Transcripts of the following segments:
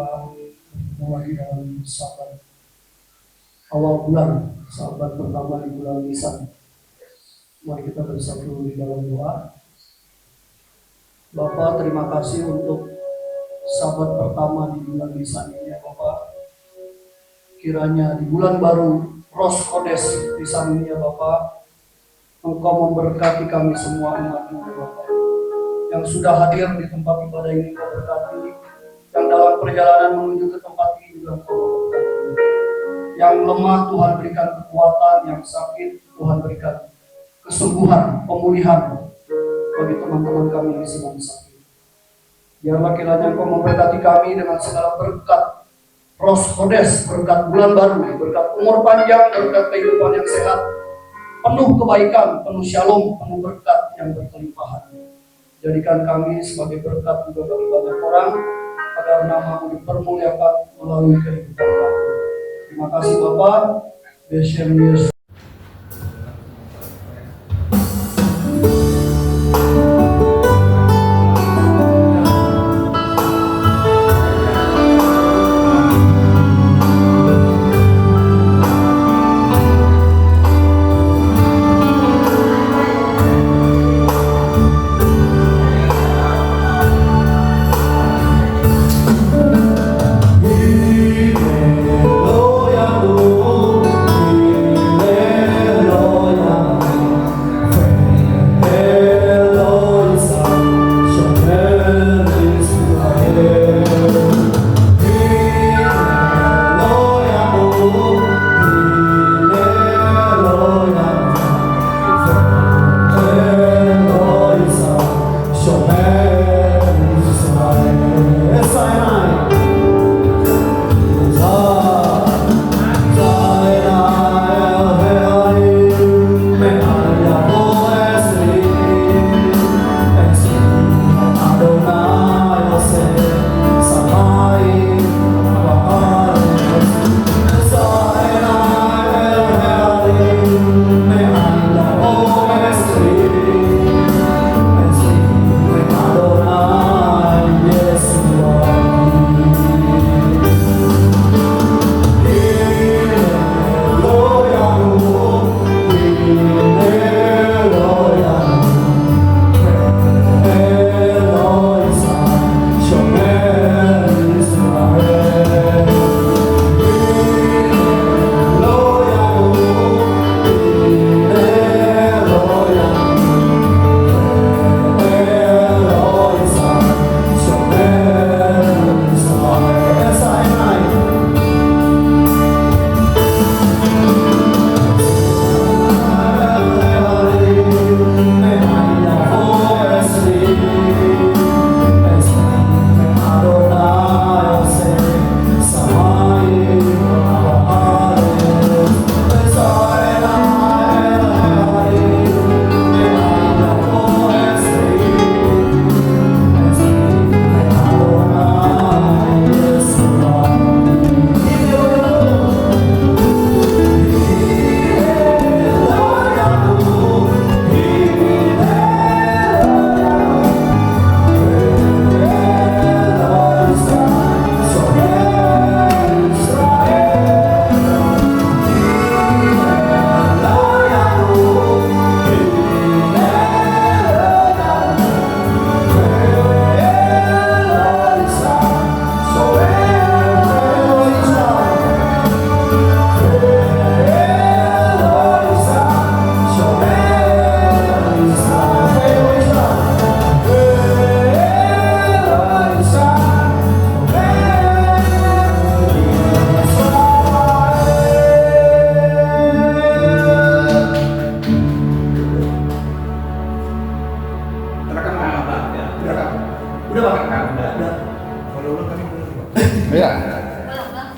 Bertemu lagi dalam sahabat awal bulan, sahabat pertama di bulan Nisan. Mari kita bersatu di dalam doa. Bapa, terima kasih untuk sahabat pertama di bulan Nisan ini ya Bapa. Kiranya di bulan baru Rosh Chodesh Nisan ini ya Bapa, Engkau memberkati kami semua umat-Mu ya Bapa, yang sudah hadir di tempat ibadah ini Engkau berkati, yang dalam perjalanan menuju ke tempat ini juga Engkau memberkati. Yang lemah Tuhan berikan kekuatan, yang sakit Tuhan berikan kesembuhan, pemulihan bagi teman-teman kami yang sedang sakit. Biarlah kiranya Engkau memberkati kami dengan segala berkat Rosh Chodesh, berkat bulan baru, berkat umur panjang, berkat kehidupan yang sehat, penuh kebaikan, penuh shalom, penuh berkat yang berkelimpahan. Jadikan kami sebagai berkat juga bagi banyak orang, agar nama-Mu dipermuliakan melalui kehidupan kami. Terima kasih Bapak. Beshem Yesus.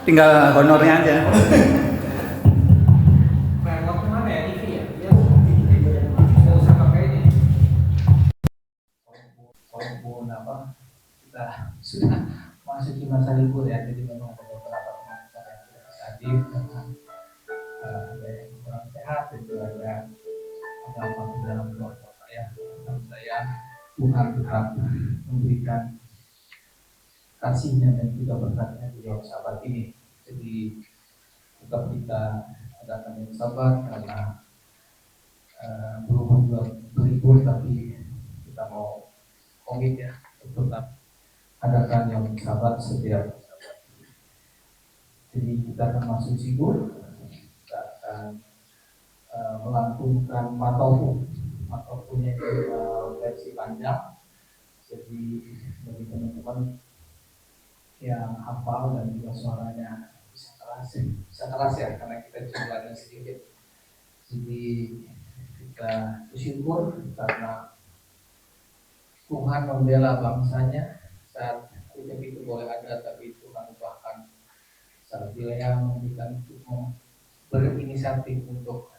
Tinggal honornya aja. Walaupun kita sudah masuk di masa libur ya, jadi memang ada beberapa teman yang tidak hadir karena ada yang kurang sehat dan juga ada masuk dalam keluarga saya. Tuhan tetap memberikan kasihnya dan juga berkatnya di dalam sahabat ini. Jadi tetap kita adakan yang sabar karena berhubung juga berlibur, tapi kita mau komit ya untuk tetap adakan yang sahabat setiap sahabat. Jadi kita akan masuk sibuk, kita akan melantunkan matofunya itu versi panjang. Jadi bagi teman-teman yang hafal dan juga suaranya bisa keras ya karena kita jumlahnya sedikit. Jadi kita bersyukur karena Tuhan membela bangsanya saat ucap itu boleh ada, tapi Tuhan bahkan saat Bileam memberikan berinisiatif untuk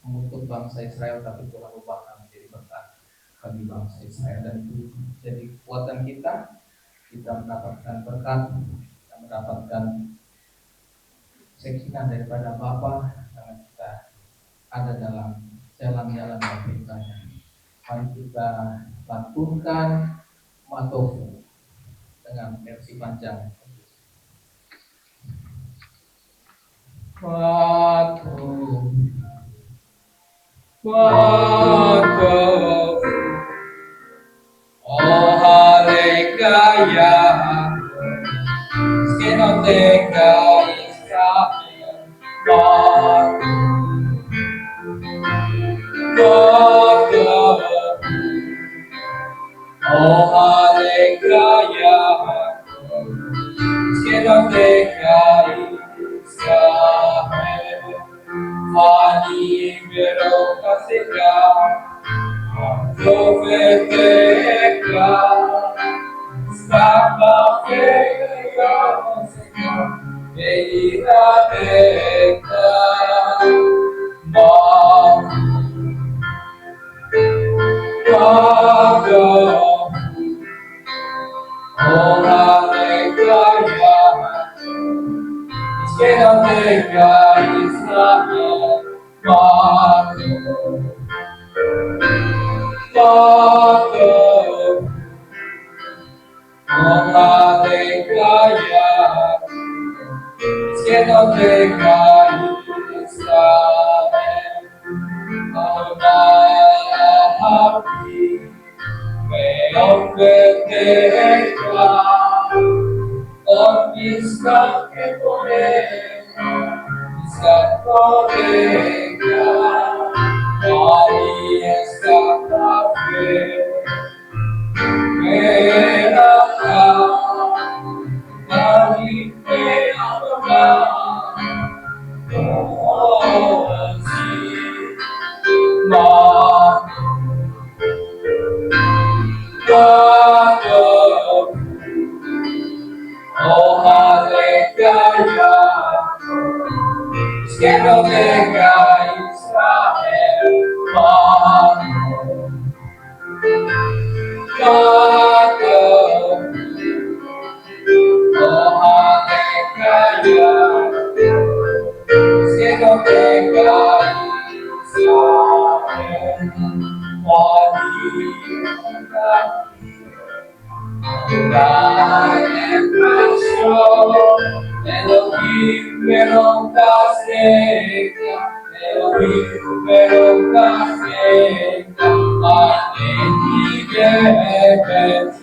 mengutuk bangsa Israel, tapi Tuhan ubahkan menjadi berkat bagi bangsa Israel, dan itu jadi kekuatan kita mendapatkan berkat, kita mendapatkan sekinan daripada Bapa karena kita ada dalam jalan-jalan perintahnya. Mari kita lantunkan Matofu dengan versi panjang. Matofu, Matofu, oh halekaya, skenoteka Israel, Matofu, oh halekaya, skenoteka Israel, Ani verokaseka, profeteka, stava feka, veita teta, Mago, ora lekaya, iskenoteka Israel, Mago, ora lekaya, iskenoteka Israel, Happy, meong beteka, Ondiska que ponega, Iska ponega, Maria está café, Meraka, Mari Meraka, Ozi, oh halekaya, skenoteka Israel, oh halekaya, skenoteka Israel, God and Pastor, Elohim Merokaseka, Elohim Merokaseka, Aneni Gebetiseka,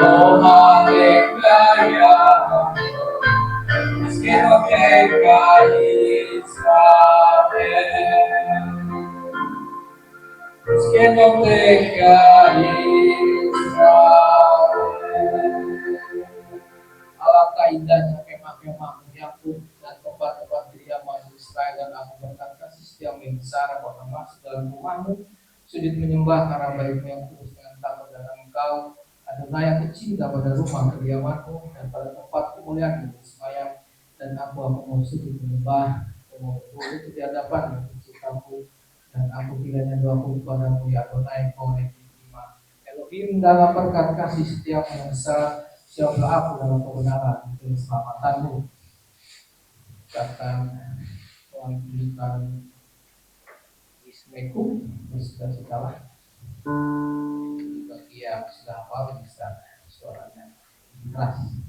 oh halleluja, skenoteka Israel, skenoteka Israel. Alangkah indahnya kemah-kemah Yakub dan tempat-tempat kediaman Israel, dan aku berkat kasih setiamu yang besar apabila masuk dalam rumahmu, sujud menyembah karena baikmu yang kudus dengan takut dan engkau Adonai yang cinta pada rumah kediamanmu dan pada tempat kemuliaan bersemayam, dan aku mau sujud menyembah dan mau berdoa di hadapan penciptaku, dan aku kiranya doaku kepadamu ya Adonai, kau legitima Elohim dalam berkat kasih setiamu yang besar, siaplah aku dalam kebenaran dan keselamatanmu. akan melanjutkan Ismeku bersuka-citalah. Bagi yang sudah hafal bisa suaranya keras.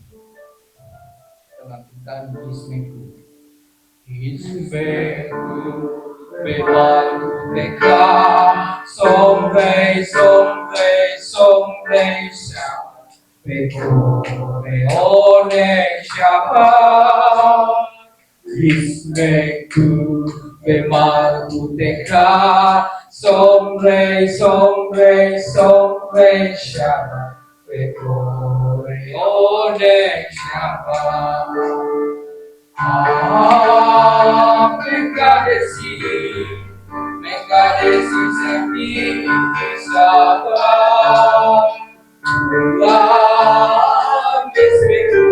Kita lanjutkan Ismeku. Ismeku memang mereka sombre siapa Beko Leone siapa Ismeku memang uteka sombre siapa Beko Leone siapa Mekadesi sepi sabar Ulang Ismeku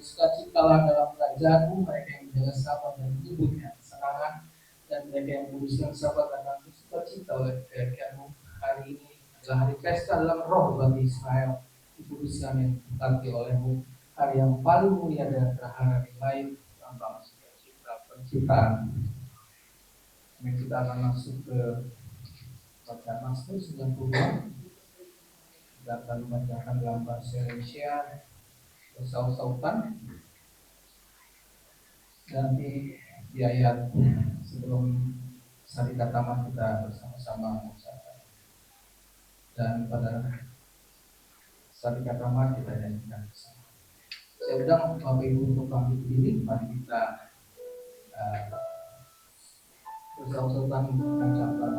Sukacitalah dalam kerajaanmu mereka yang menjaga sabat dan menyebutnya kesenangan dan mereka yang menguduskan sabat akan bersukacita oleh kebaikanmu. Hari ini adalah hari pesta dalam roh bagi Israel, dikuduskan yang diberkati olehmu, hari yang paling mulia dan terhadap hari lain tanpa sukacita penciptaan. Kita akan masuk ke bacaan Mazmur 92. Kita akan membacakan dalam bahasa Indonesia bersaut-sautan. Dan di ayat sebelum Sarika Taman kita bersama-sama mengucapkan. Dan pada Sarika Taman kita nyanyikan bersama. Saya undang Bapak Ibu untuk bangkit berdiri. Mari kita bersaut-sautan mengucapkan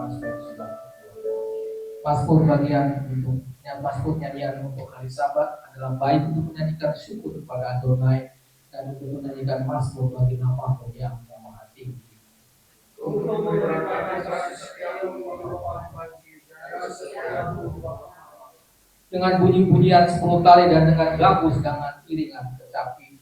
Mazmur bagian untuk Mazmur nyanyian untuk hari Sabat adalah baik untuk menyanyikan syukur kepada Adonai dan untuk menyanyikan Mazmur bagi nama-Mu yang maha tinggi. Dengan bunyi-bunyian 10 kali dan dengan lagu sedangkan iringan tetapi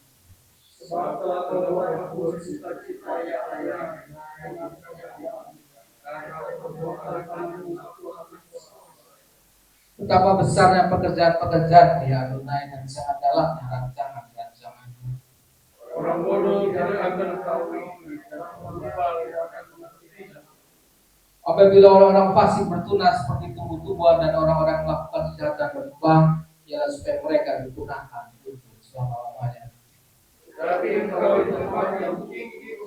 betapa besarnya pekerjaan-pekerjaan ya Adonai dan sangat dalamnya rancangan-rancangan-Mu. Orang bodoh tidak akan tahu. Apabila orang-orang fasik bertunas seperti tumbuh-tumbuhan dan orang-orang melakukan kejahatan berkembang, ialah supaya mereka dipunahkan untuk selama-lamanya. Tapi engkau tempat yang tinggi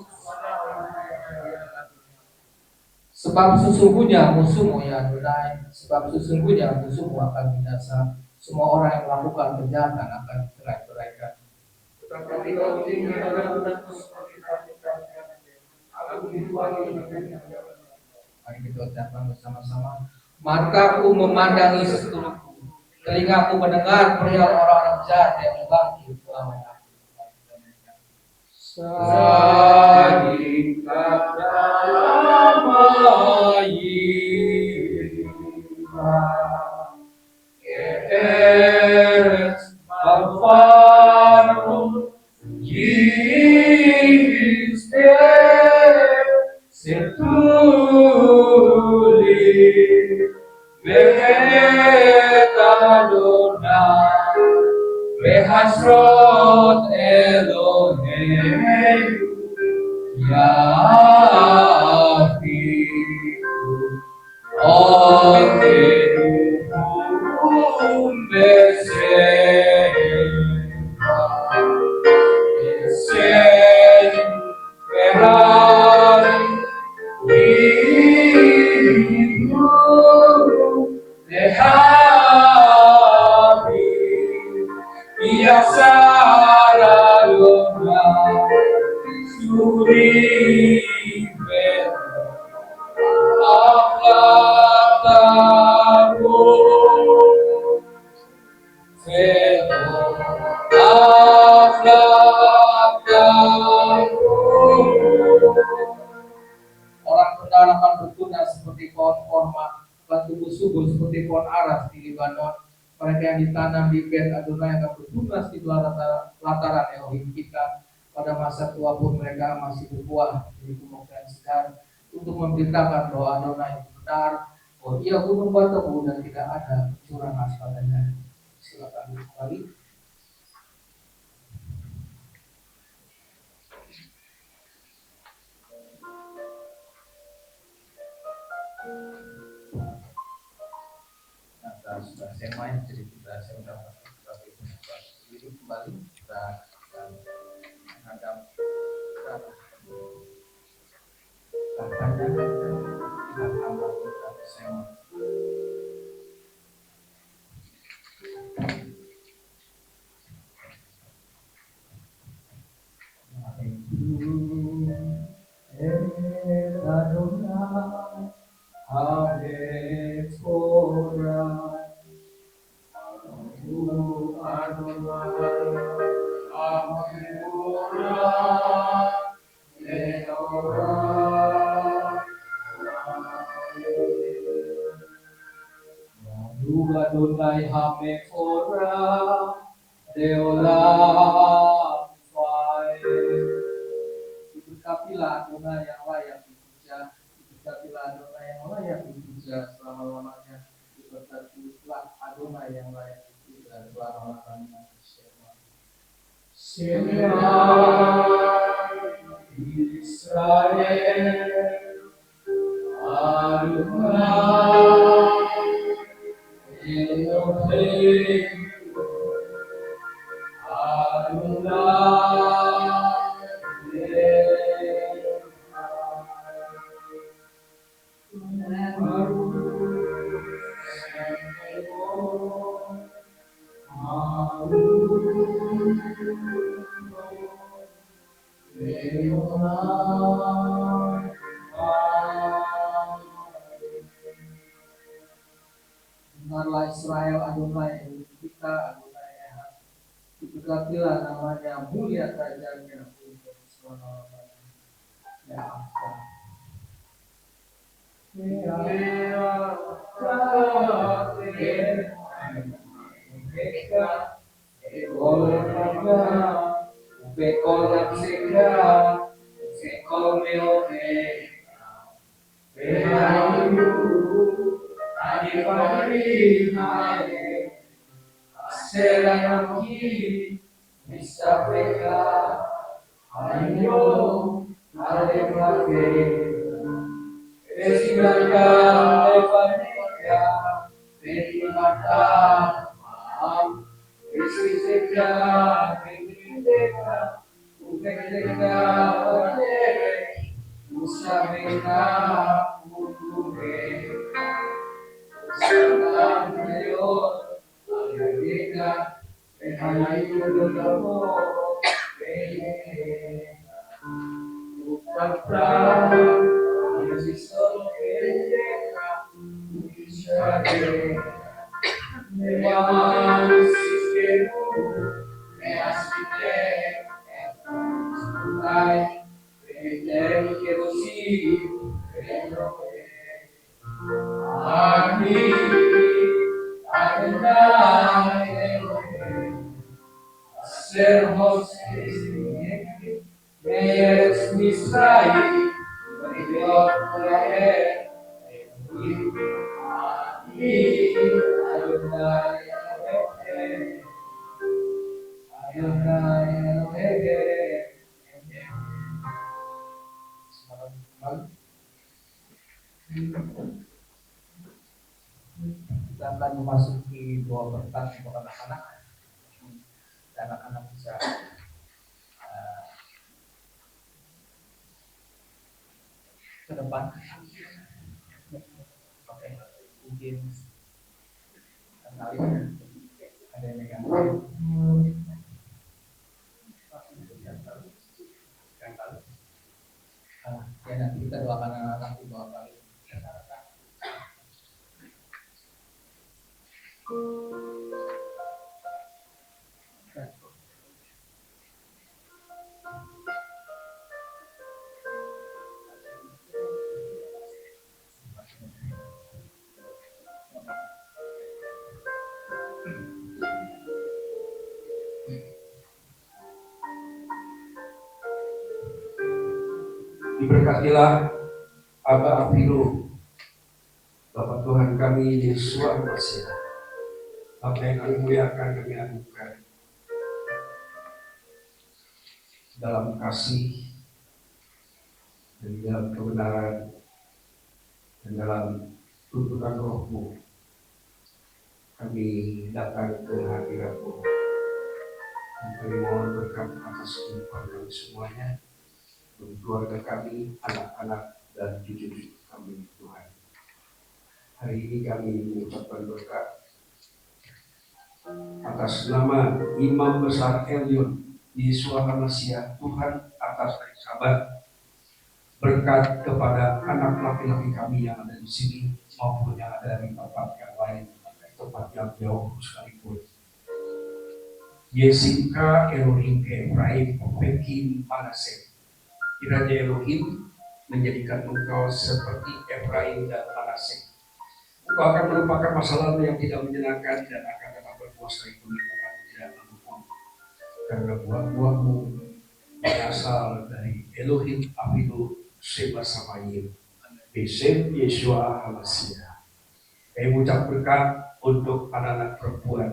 sebab sesungguhnya musuhmu ya Adonai, sebab sesungguhnya musuhmu akan binasa. Semua orang yang melakukan kejahatan akan dicerai-beraikan. Tetapi kau tinggi dalam mari kita ucapkan bersama-sama. Maka aku memandangi setulurku, Telingaku mendengar perihal orang-orang jahat yang membangkit melawan aku. Sadi kata Yira, Eres Bafarum, Yiste, Setuli, Adonai, Behasrot Elohim, Yafiku, Okeum Beseka, Besen, Behari, Ibu, Dehabi, Biasara Luna, Suri, Aplatamu, Velo, Aplatamu. Orang benar akan bertunas seperti pohon korma, dan tumbuh subur seperti pohon aras di Libanon. Mereka yang ditanam di Bet Adonai akan bertunas di lataran Elohim kita. Pada masa tua pun mereka masih berbuah di gunung dan segar untuk memberitakan bahwa Adonai itu benar, bahwa ia gunung bertemu dan tidak ada kecurangan padanya. Silakan kembali. Nah, sudah saya main, jadi saya mendapat diri kembali kita menghadap katanya kita tambah kita bersama. Adonai Hamekora Deolam Fire. Diberkatilah Adonai yang layak dipuja, diberkatilah Adonai yang layak dipuja selama-lamanya, diberkatilah Adonai yang layak dipuja selama-lamanya. Israel, Adonai, Elohim, Dengarlah Israel, Adonai kita, Adonai Ehad. Diberkatilah namanya, mulia kerajaannya untuk selama-lamanya. Ya Allah. Bisa pegang, ayo, ada lagi. Esinaga evangelia, benimata, maaf, esisega, benimata, ubedega, odere, usabena, utume, usabena, mayor, ayadega, behanayu dodamo, benimata, upatra, Memang sistemu measite Tutai Penderi kerusi Pendroke Ani Adonai Elohim Servos Meres Misrai Beriot Mulae Ani Adonai Elohim Adonai Elohim Kita akan memasuki doa berkat untuk anak-anak. Anak-anak bisa ke depan. Oke, mungkin kali ada yang megang. Ya nanti kita doakan anak-anak di bawah kali. Diberkatilah Aba Apilu, Bapak Tuhan kami Yesus Kristus. Apa yang kami muliakan kami anugerahkan dalam kasih dan dalam kebenaran dan dalam tuntunan Roh-Mu. Kami datang ke hadirat-Mu dan kami mohon berkat atas kehidupan kami semuanya, bagi keluarga kami, anak-anak dan cucu-cucu kami, Tuhan. Hari ini kami mengucapkan berkat atas nama Imam Besar Elion Yeshua HaMashiach, Tuhan atas hari Sabat. Berkat kepada anak laki-laki kami yang ada di sini maupun yang ada di tempat yang lain, tempat yang jauh sekalipun. Yesinka Elohim Efraim Pekin Manase. Kiranya Elohim menjadikan engkau seperti Efraim dan Manase. Engkau akan melupakan masa lalu yang tidak menyenangkan dan akan tetap berkuasa di lingkungan tidak mendukung. Karena buah-buahmu berasal dari Elohim Abidu Seba Samayim. Besem Yeshua HaMashiach. Kami ucap berkat untuk anak-anak perempuan.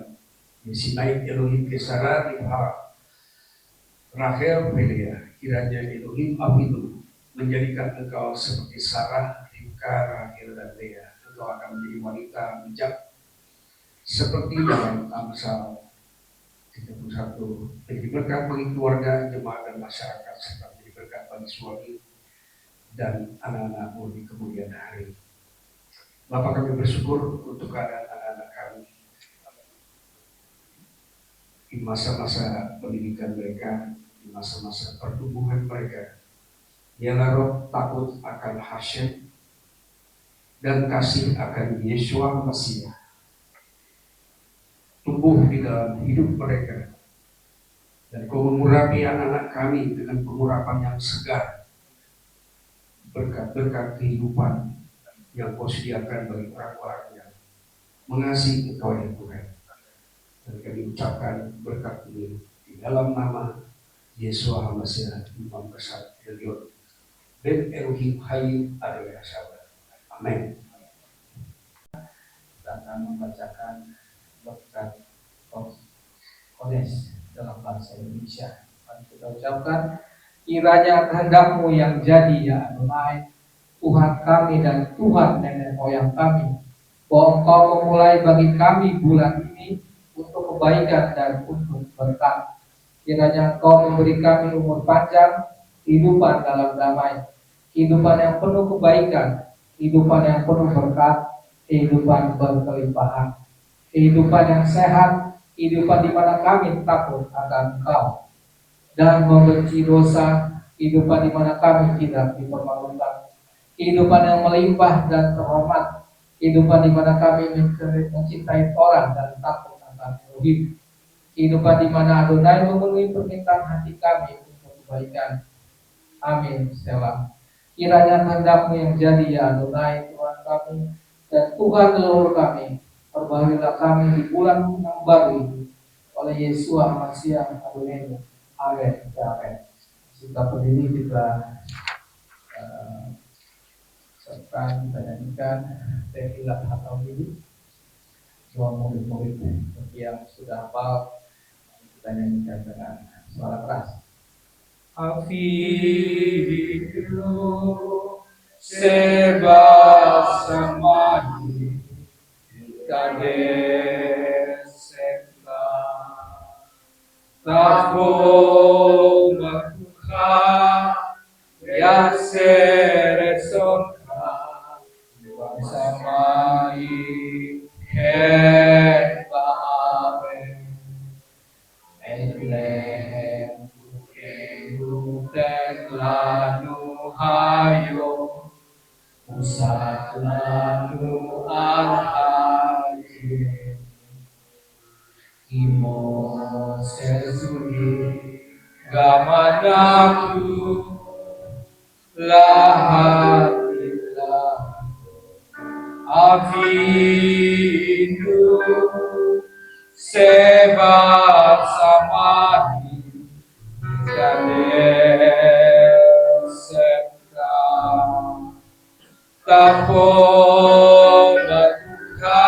Yesinai Elohim Kesara Ribha Rahel Pelia. Kiranya Elohim Abidu menjadikan engkau seperti Sarah, Ribka, Rahel dan Lea. Engkau akan menjadi wanita bijak seperti dalam Amsal 31. Menjadi berkat bagi keluarga, jemaat dan masyarakat, serta menjadi berkat bagi suami dan anak-anakmu di kemudian hari. Bapak, kami bersyukur untuk keadaan anak-anak kami di masa-masa pendidikan mereka, di masa-masa pertumbuhan mereka. Ialah roh takut akan Hashem dan kasih akan Yeshua Mesih tumbuh di dalam hidup mereka. Dan Kau mengurapi anak-anak kami dengan pengurapan yang segar, berkat-berkat kehidupan yang Kau sediakan bagi orang-orang yang mengasihi Engkau ya Tuhan. Dan kami ucapkan berkat ini di dalam nama Yeshua HaMashiach, Imam Besar Elion Ben Elohim Hayim Adonai Sabat. Amin. Kita akan membacakan berkat Kodes dalam bahasa Indonesia. Mari kita ucapkan, kiranya kehendak-Mu yang jadi ya Adonai, Tuhan kami dan Tuhan nenek moyang kami, bahwa Engkau memulai bagi kami bulan ini untuk kebaikan dan untuk berkat. Kiranya Engkau memberi kami umur panjang, kehidupan dalam damai, kehidupan yang penuh kebaikan, kehidupan yang penuh berkat, kehidupan berkelimpahan, kehidupan yang sehat, kehidupan di mana kami takut akan Engkau dan membenci dosa, kehidupan di mana kami tidak dipermalukan, kehidupan yang melimpah dan terhormat, kehidupan di mana kami mencintai Torah dan takut akan Elohim, kehidupan di mana Adonai memenuhi permintaan hati kami untuk kebaikan. Amin. Selah. Kiranya kehendak-Mu yang jadi, ya Adonai, Tuhan kami dan Tuhan leluhur kami. Perbaharui kami di bulan yang baru ini oleh Yesus Masiah Adonai. Amin. Amin. Kita berdiri, kita serta kita nyanyikan Tehilat atau ini. Semua murid-murid yang sudah hafal kita nyanyikan dengan suara keras. Afilu seba samani kadeseka tako makuha ya seresonka samai heba amen Elohim dan lalu hayo usah lalu arhaji imo sesuri gamanaku lahatilah avidu seba samani kadeseka tapola duka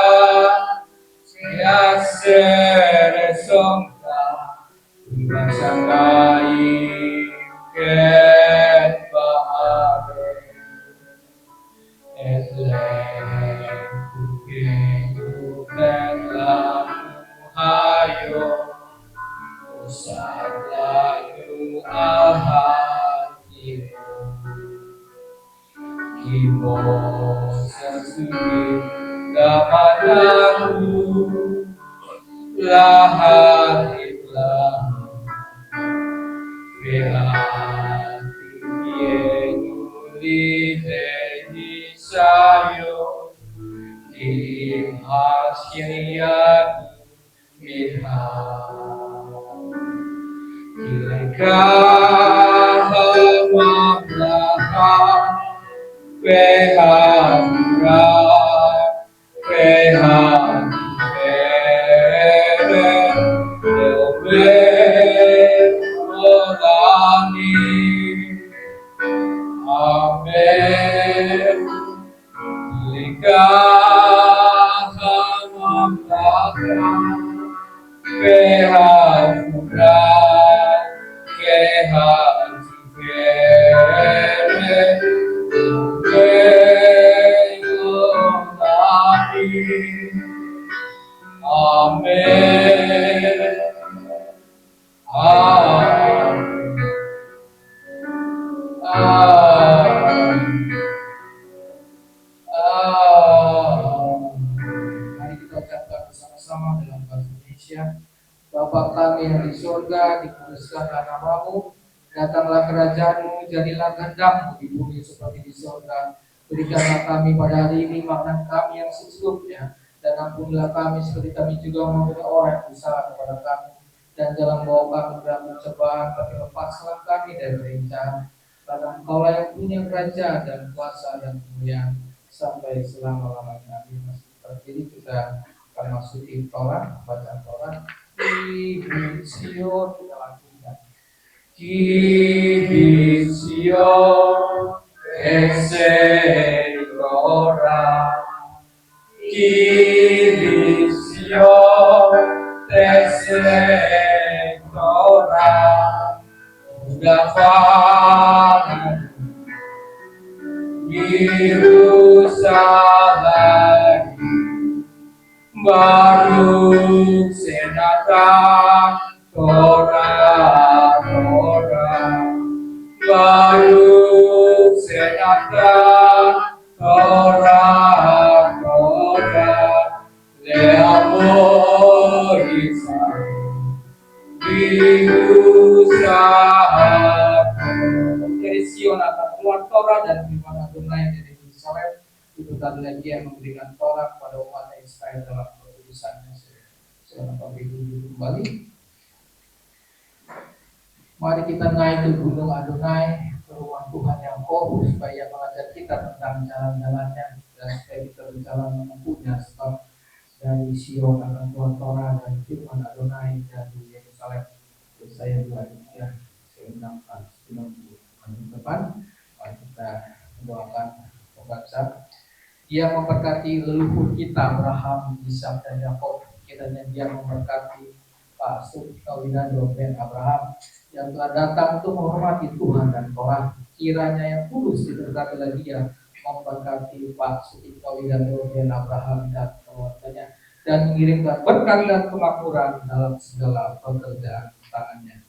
seresongka basangai ket bahare hayo selalu ahadi kimo sesuri gamanaku lahirlah berarti yenuli dedi sayo dihasiat Mari kita ucapkan bersama-sama dalam bahasa Indonesia. Bapa kami yang di surga, dikuduskanlah namamu, datanglah kerajaan-Mu, jadilah kehendak-Mu di bumi seperti di surga. Berikanlah kami pada hari ini makanan kami yang secukupnya, dan ampunilah kami seperti kami juga mengampuni orang yang bersalah kepada kami. Dan jangan bawa kami dalam pencobaan, tapi lepaslah kami dari bencana. Karena Engkaulah yang punya kerajaan dan kuasa dan kemuliaan sampai selama-lamanya. Masih berdiri, kita akan masuki Torah, bacaan Torah. Kivisio kita lakukan. Kivisio Torah. Kivisio Torah. Udapan Yerusalem Baruch Senata Torah Baruch Senata Torah Leamor Israel dari Sion akan keluar Torah dan firman Adonai dari Yerusalem. Itu berkatilah Dia yang memberikan Torah kepada umat Israel dalam penulisannya. Sekarang Bapak Ibu duduk kembali. Mari kita naik ke gunung Adonai, ke rumah Tuhan yang kokoh, supaya mengajar kita tentang jalan-jalannya dan supaya kita berjalan menempuhnya. Sebab dari Sion akan keluar Torah dan firman Adonai dari Yerusalem. Saya juga ya, saya undang Pak Sino di depan. Mari kita doakan pembacaan. Dia memberkati leluhur kita Abraham, Ishak dan Yakub. Kiranya Dia memberkati Pak Sutikno Widodo dan Abraham yang telah datang untuk menghormati Tuhan dan Torah. Kiranya yang tulus diberkati lagi Dia memberkati Pak Sutikno Widodo dan Abraham dan keluarganya, dan mengirimkan berkat dan kemakmuran dalam segala pekerjaan tangannya.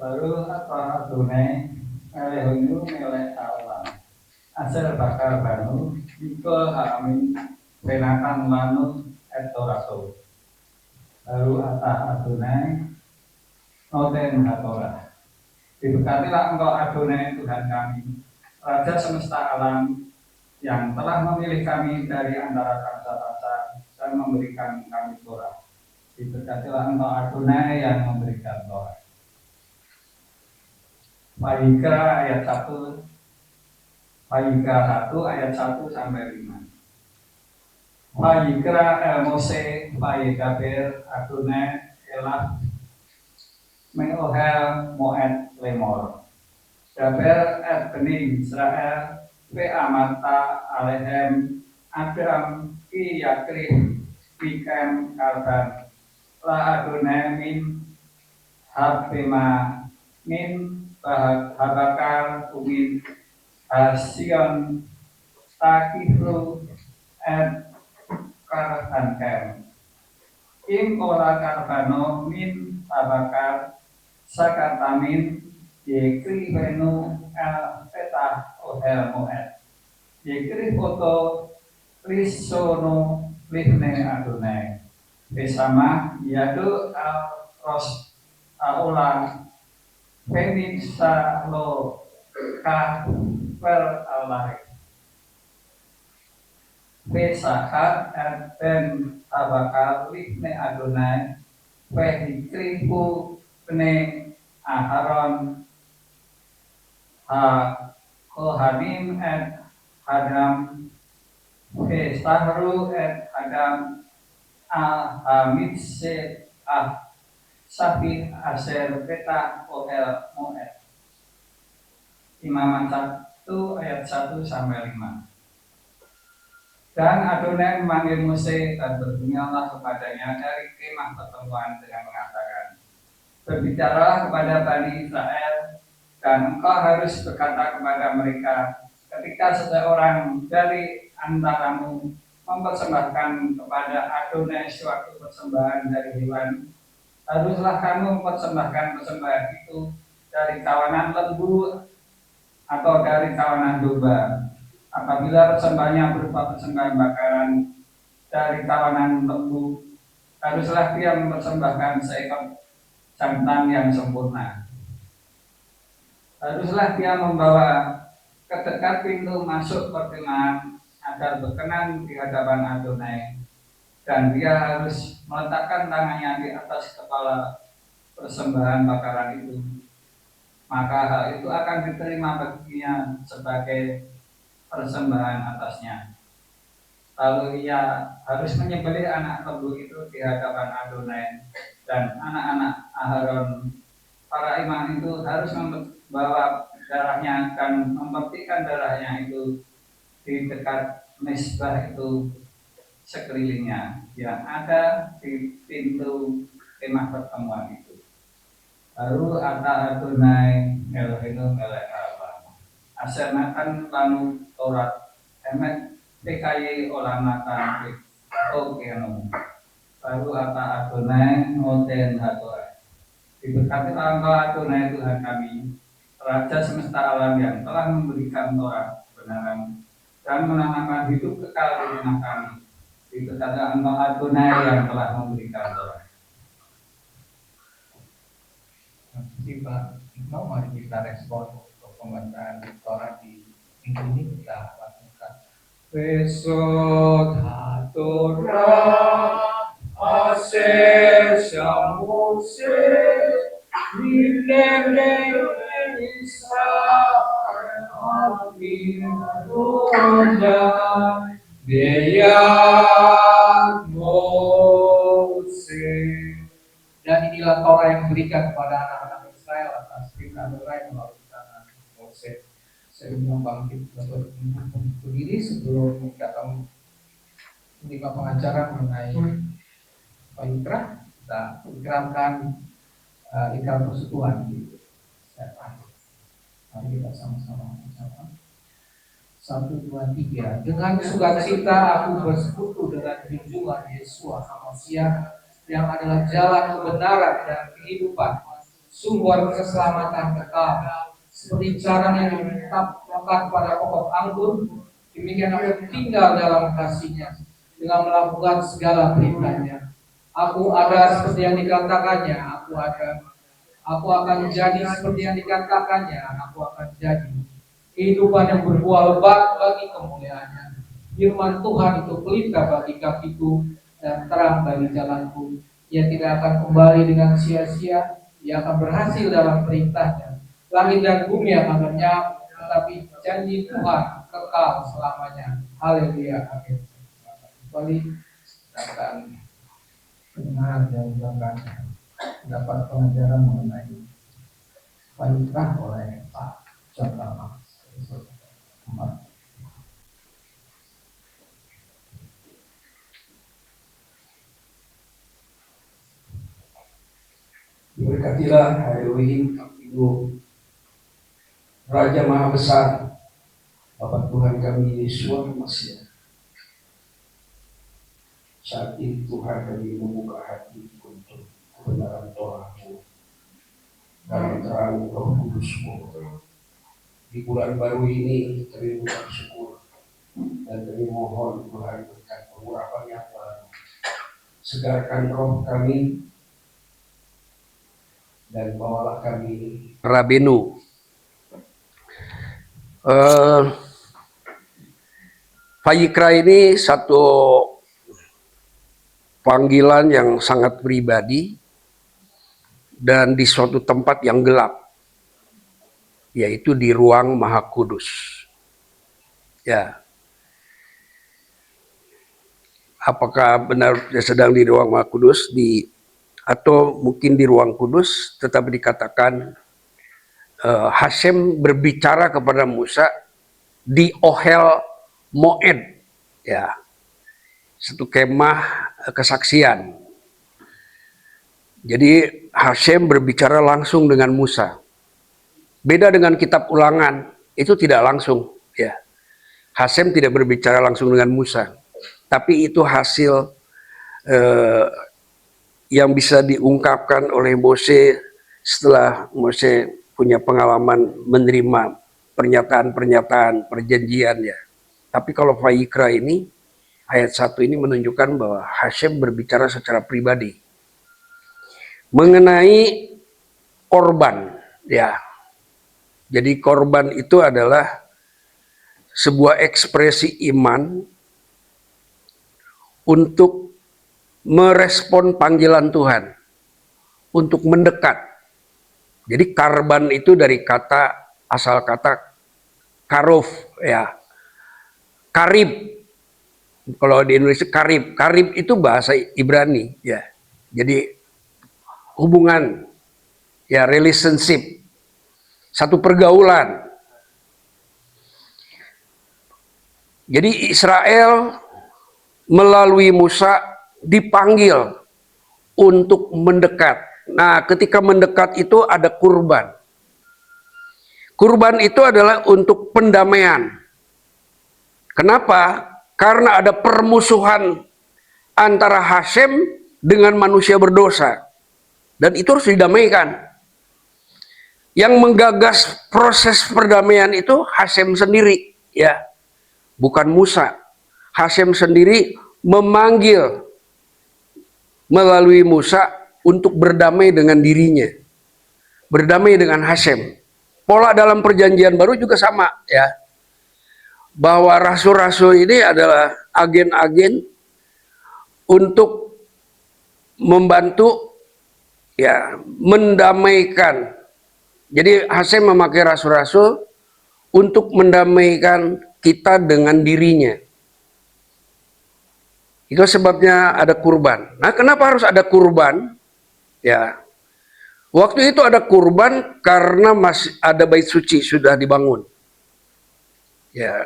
Baru apa Adonai melehunu meleh alam asal bakal banu iko amin penakan manu etorato baru atah Adonai noten hatora diberkatilah engkau Adonai Tuhan kami Raja semesta alam yang telah memilih kami dari antara bangsa-bangsa dan memberikan kami Torah. Diberkatilah engkau Adonai yang memberikan Torah. Wahikra ayat 1 Wahikra 1 ayat 1 sampai 5. Wahikra el Mose Wahikaber Adonai elah Meohel Moed Lemor Daber et Beni Israel Ve amata alehem Adam ki yakrih Bikem kalban La Adonai min Habema min Habakar umin Hasion Takifru et Karhankem Im ola karbano min Habakar Sakatamin Yekri venu el petah ohel moed Yekri foto Risono Lihne Adonai Besama Yadu al Ros Aula Penisa lo ka per alai Pesahat et ben tabakal Lihne Adonai Vehikripu Bne Aharon Kohanim et Hadam Pesahru et Hadam Ahamitse Safi Aser Peta Ohel Moed. Imaman 1 ayat 1 sampai 5. Dan Adonai memanggil Mose dan berbunyilah kepadanya dari kemah pertemuan dengan mengatakan, berbicaralah kepada Bani Israel dan engkau harus berkata kepada mereka, ketika seseorang dari antaramu mempersembahkan kepada Adonai suatu persembahan dari hewan, haruslah kamu mempersembahkan persembahan itu dari kawanan lembu atau dari kawanan domba. Apabila persembahannya berupa persembahan bakaran dari kawanan lembu, haruslah dia mempersembahkan seekor jantan yang sempurna. Haruslah dia membawa ke dekat pintu masuk perkemahan agar berkenan di hadapan Adonai, dan dia harus meletakkan tangannya di atas kepala persembahan bakaran itu. Maka hal itu akan diterima baginya sebagai persembahan atasnya. Lalu ia harus menyembelih anak lembu itu di hadapan Adonai, dan anak-anak Aharon para imam itu harus membawa darahnya dan memetikkan darahnya itu di dekat mezbah itu sekelilingnya yang ada di pintu kemah pertemuan itu. Baru ata Adonai Elohim melek Allah asernakan lanu Taurat emet PKY olamatan okeno. Baru ata Adonai ngoten hatoe. Diberkatilah engkau Adonai Tuhan kami, Raja semesta alam yang telah memberikan Torah kebenaran dan menanamkan hidup kekal di tengah kami. Diberkatilah engkau Adonai yang telah memberikan Torah. Pak Iqbal, mari kita respon untuk pembacaan Torah di minggu ini. Kita lakukan. Besok Torah Asher Shamose Rinene Israel Amin Roda Beyat Mose. Dan inilah Torah yang diberikan kepada anak-anak Israel atas perintah Tuhan melalui tangan Mose. Saya bangkit berdiri sebelum kita menerima pengajaran mengenai Wayikra. Kita ikrarkan ikrar persekutuan di Stefan. Mari kita sama-sama mengucapkan 1, 2, 3. Dengan sukacita aku bersekutu dengan junjungan Yesua Hamasiah yang adalah jalan kebenaran dan kehidupan, sumber keselamatan kekal. Seperti carang yang ditetapkan pada pokok anggur, demikian aku tinggal dalam kasih-Nya dengan melakukan segala perintah-Nya. Aku ada seperti yang dikatakannya, aku ada. Aku akan jadi seperti yang dikatakannya, aku akan jadi. Kehidupan yang berbuah lebat bagi kemuliaan-Nya. Firman Tuhan itu pelita bagi kakiku dan terang bagi jalanku. Ia tidak akan kembali dengan sia-sia, ia akan berhasil dalam perintah-Nya. Langit dan bumi akan lenyap, tetapi janji Tuhan kekal selamanya. Haleluya, amin. Kembali akan mendengar dan akan dapat pengajaran mengenai Wayikra oleh Pak John Lama. Diberkatilah Elohim, Ibu Raja Maha Besar, Bapak Tuhan kami Yesua Hamasiah. Saat ini Tuhan kami membuka hati untuk kebenaran Torah-Mu dalam terang Roh Kudus-Mu. Di bulan baru ini kami mengucap syukur dan kami mohon Tuhan berkat pengurapan yang baru. Segarkan roh kami dan bawalah kami Rabenu. Wayikra ini satu panggilan yang sangat pribadi dan di suatu tempat yang gelap, yaitu di ruang Maha Kudus. Ya, apakah benar dia sedang di ruang Maha Kudus atau mungkin di ruang kudus, tetapi dikatakan Hashem berbicara kepada Musa di Ohel Moed, ya, satu kemah kesaksian. Jadi Hashem berbicara langsung dengan Musa. Beda dengan kitab Ulangan, itu tidak langsung, ya. Hashem tidak berbicara langsung dengan Musa, tapi itu hasil yang bisa diungkapkan oleh Mose setelah Mose punya pengalaman menerima pernyataan-pernyataan perjanjian, ya. Tapi kalau Wayikra ini, ayat 1 ini menunjukkan bahwa Hashem berbicara secara pribadi mengenai korban, ya. Jadi korban itu adalah sebuah ekspresi iman untuk merespon panggilan Tuhan, untuk mendekat. Jadi karban itu dari asal kata karuf, ya. Karib. Kalau di Indonesia karib. Karib itu bahasa Ibrani, ya. Jadi hubungan, ya, relationship. Satu pergaulan. Jadi Israel melalui Musa dipanggil untuk mendekat. Nah, ketika mendekat itu ada kurban. Kurban itu adalah untuk pendamaian. Kenapa? Karena ada permusuhan antara Hashem dengan manusia berdosa. Dan itu harus didamaikan. Yang menggagas proses perdamaian itu Hashem sendiri, ya. Bukan Musa. Hashem sendiri memanggil melalui Musa untuk berdamai dengan dirinya. berdamai dengan Hasem. Pola dalam perjanjian baru juga sama ya. Bahwa rasul-rasul ini adalah agen-agen untuk membantu ya mendamaikan. Jadi Hasem memakai rasul-rasul untuk mendamaikan kita dengan dirinya. Itu sebabnya ada kurban. Nah, kenapa harus ada kurban? Ya. Waktu itu ada kurban karena masih ada bait suci sudah dibangun. Ya.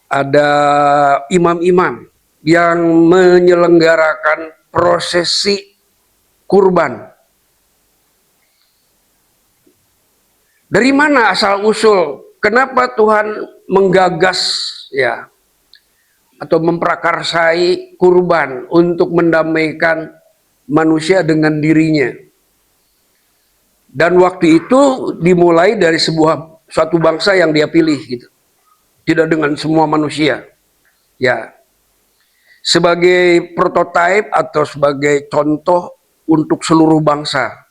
Ada imam-imam yang menyelenggarakan prosesi kurban. Dari mana asal usul? Kenapa Tuhan menggagas ya atau memprakarsai kurban untuk mendamaikan manusia dengan dirinya? Dan waktu itu dimulai dari suatu bangsa yang dia pilih gitu. Tidak dengan semua manusia. Ya. Sebagai prototipe atau sebagai contoh untuk seluruh bangsa.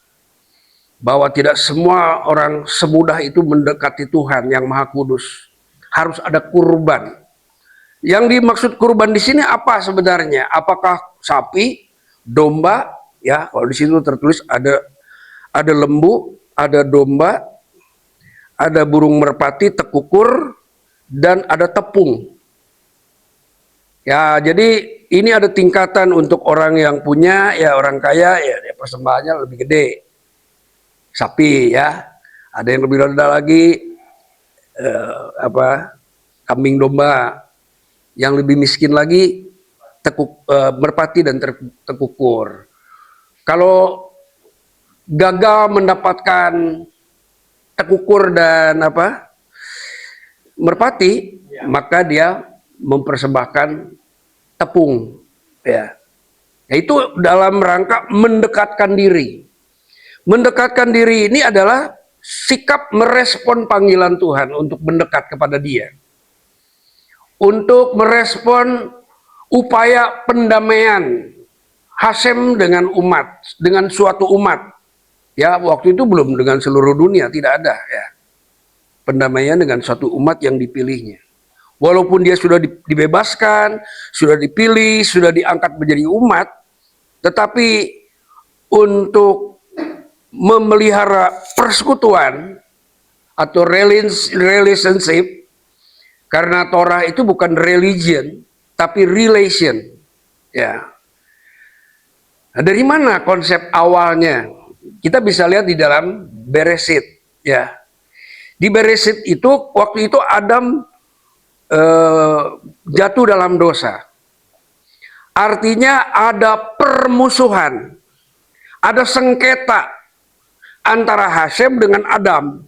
Bahwa tidak semua orang semudah itu mendekati Tuhan yang Maha Kudus. Harus ada kurban. Yang dimaksud kurban di sini apa sebenarnya? Apakah sapi, domba? Ya, kalau di situ tertulis ada lembu, ada domba, ada burung merpati, tekukur, dan ada tepung. Ya, jadi ini ada tingkatan untuk orang yang punya, ya orang kaya, ya persembahannya lebih gede. Sapi, ya. Ada yang lebih rendah lagi, kambing domba. Yang lebih miskin lagi, merpati dan tekukur. Kalau gagal mendapatkan tekukur dan merpati, maka dia mempersembahkan tepung, ya. Itu dalam rangka mendekatkan diri. Mendekatkan diri ini adalah sikap merespon panggilan Tuhan untuk mendekat kepada Dia, untuk merespon upaya pendamaian Hasem dengan umat, dengan suatu umat. Ya, waktu itu belum dengan seluruh dunia, tidak ada ya pendamaian dengan suatu umat yang dipilihnya. Walaupun dia sudah dibebaskan, sudah dipilih, sudah diangkat menjadi umat, tetapi untuk memelihara persekutuan atau relationship, karena Torah itu bukan religion, tapi relation. Ya. Nah, dari mana konsep awalnya? Kita bisa lihat di dalam Beresit. Ya. Di Beresit itu waktu itu Adam jatuh dalam dosa. Artinya ada permusuhan, ada sengketa antara Hasem dengan Adam.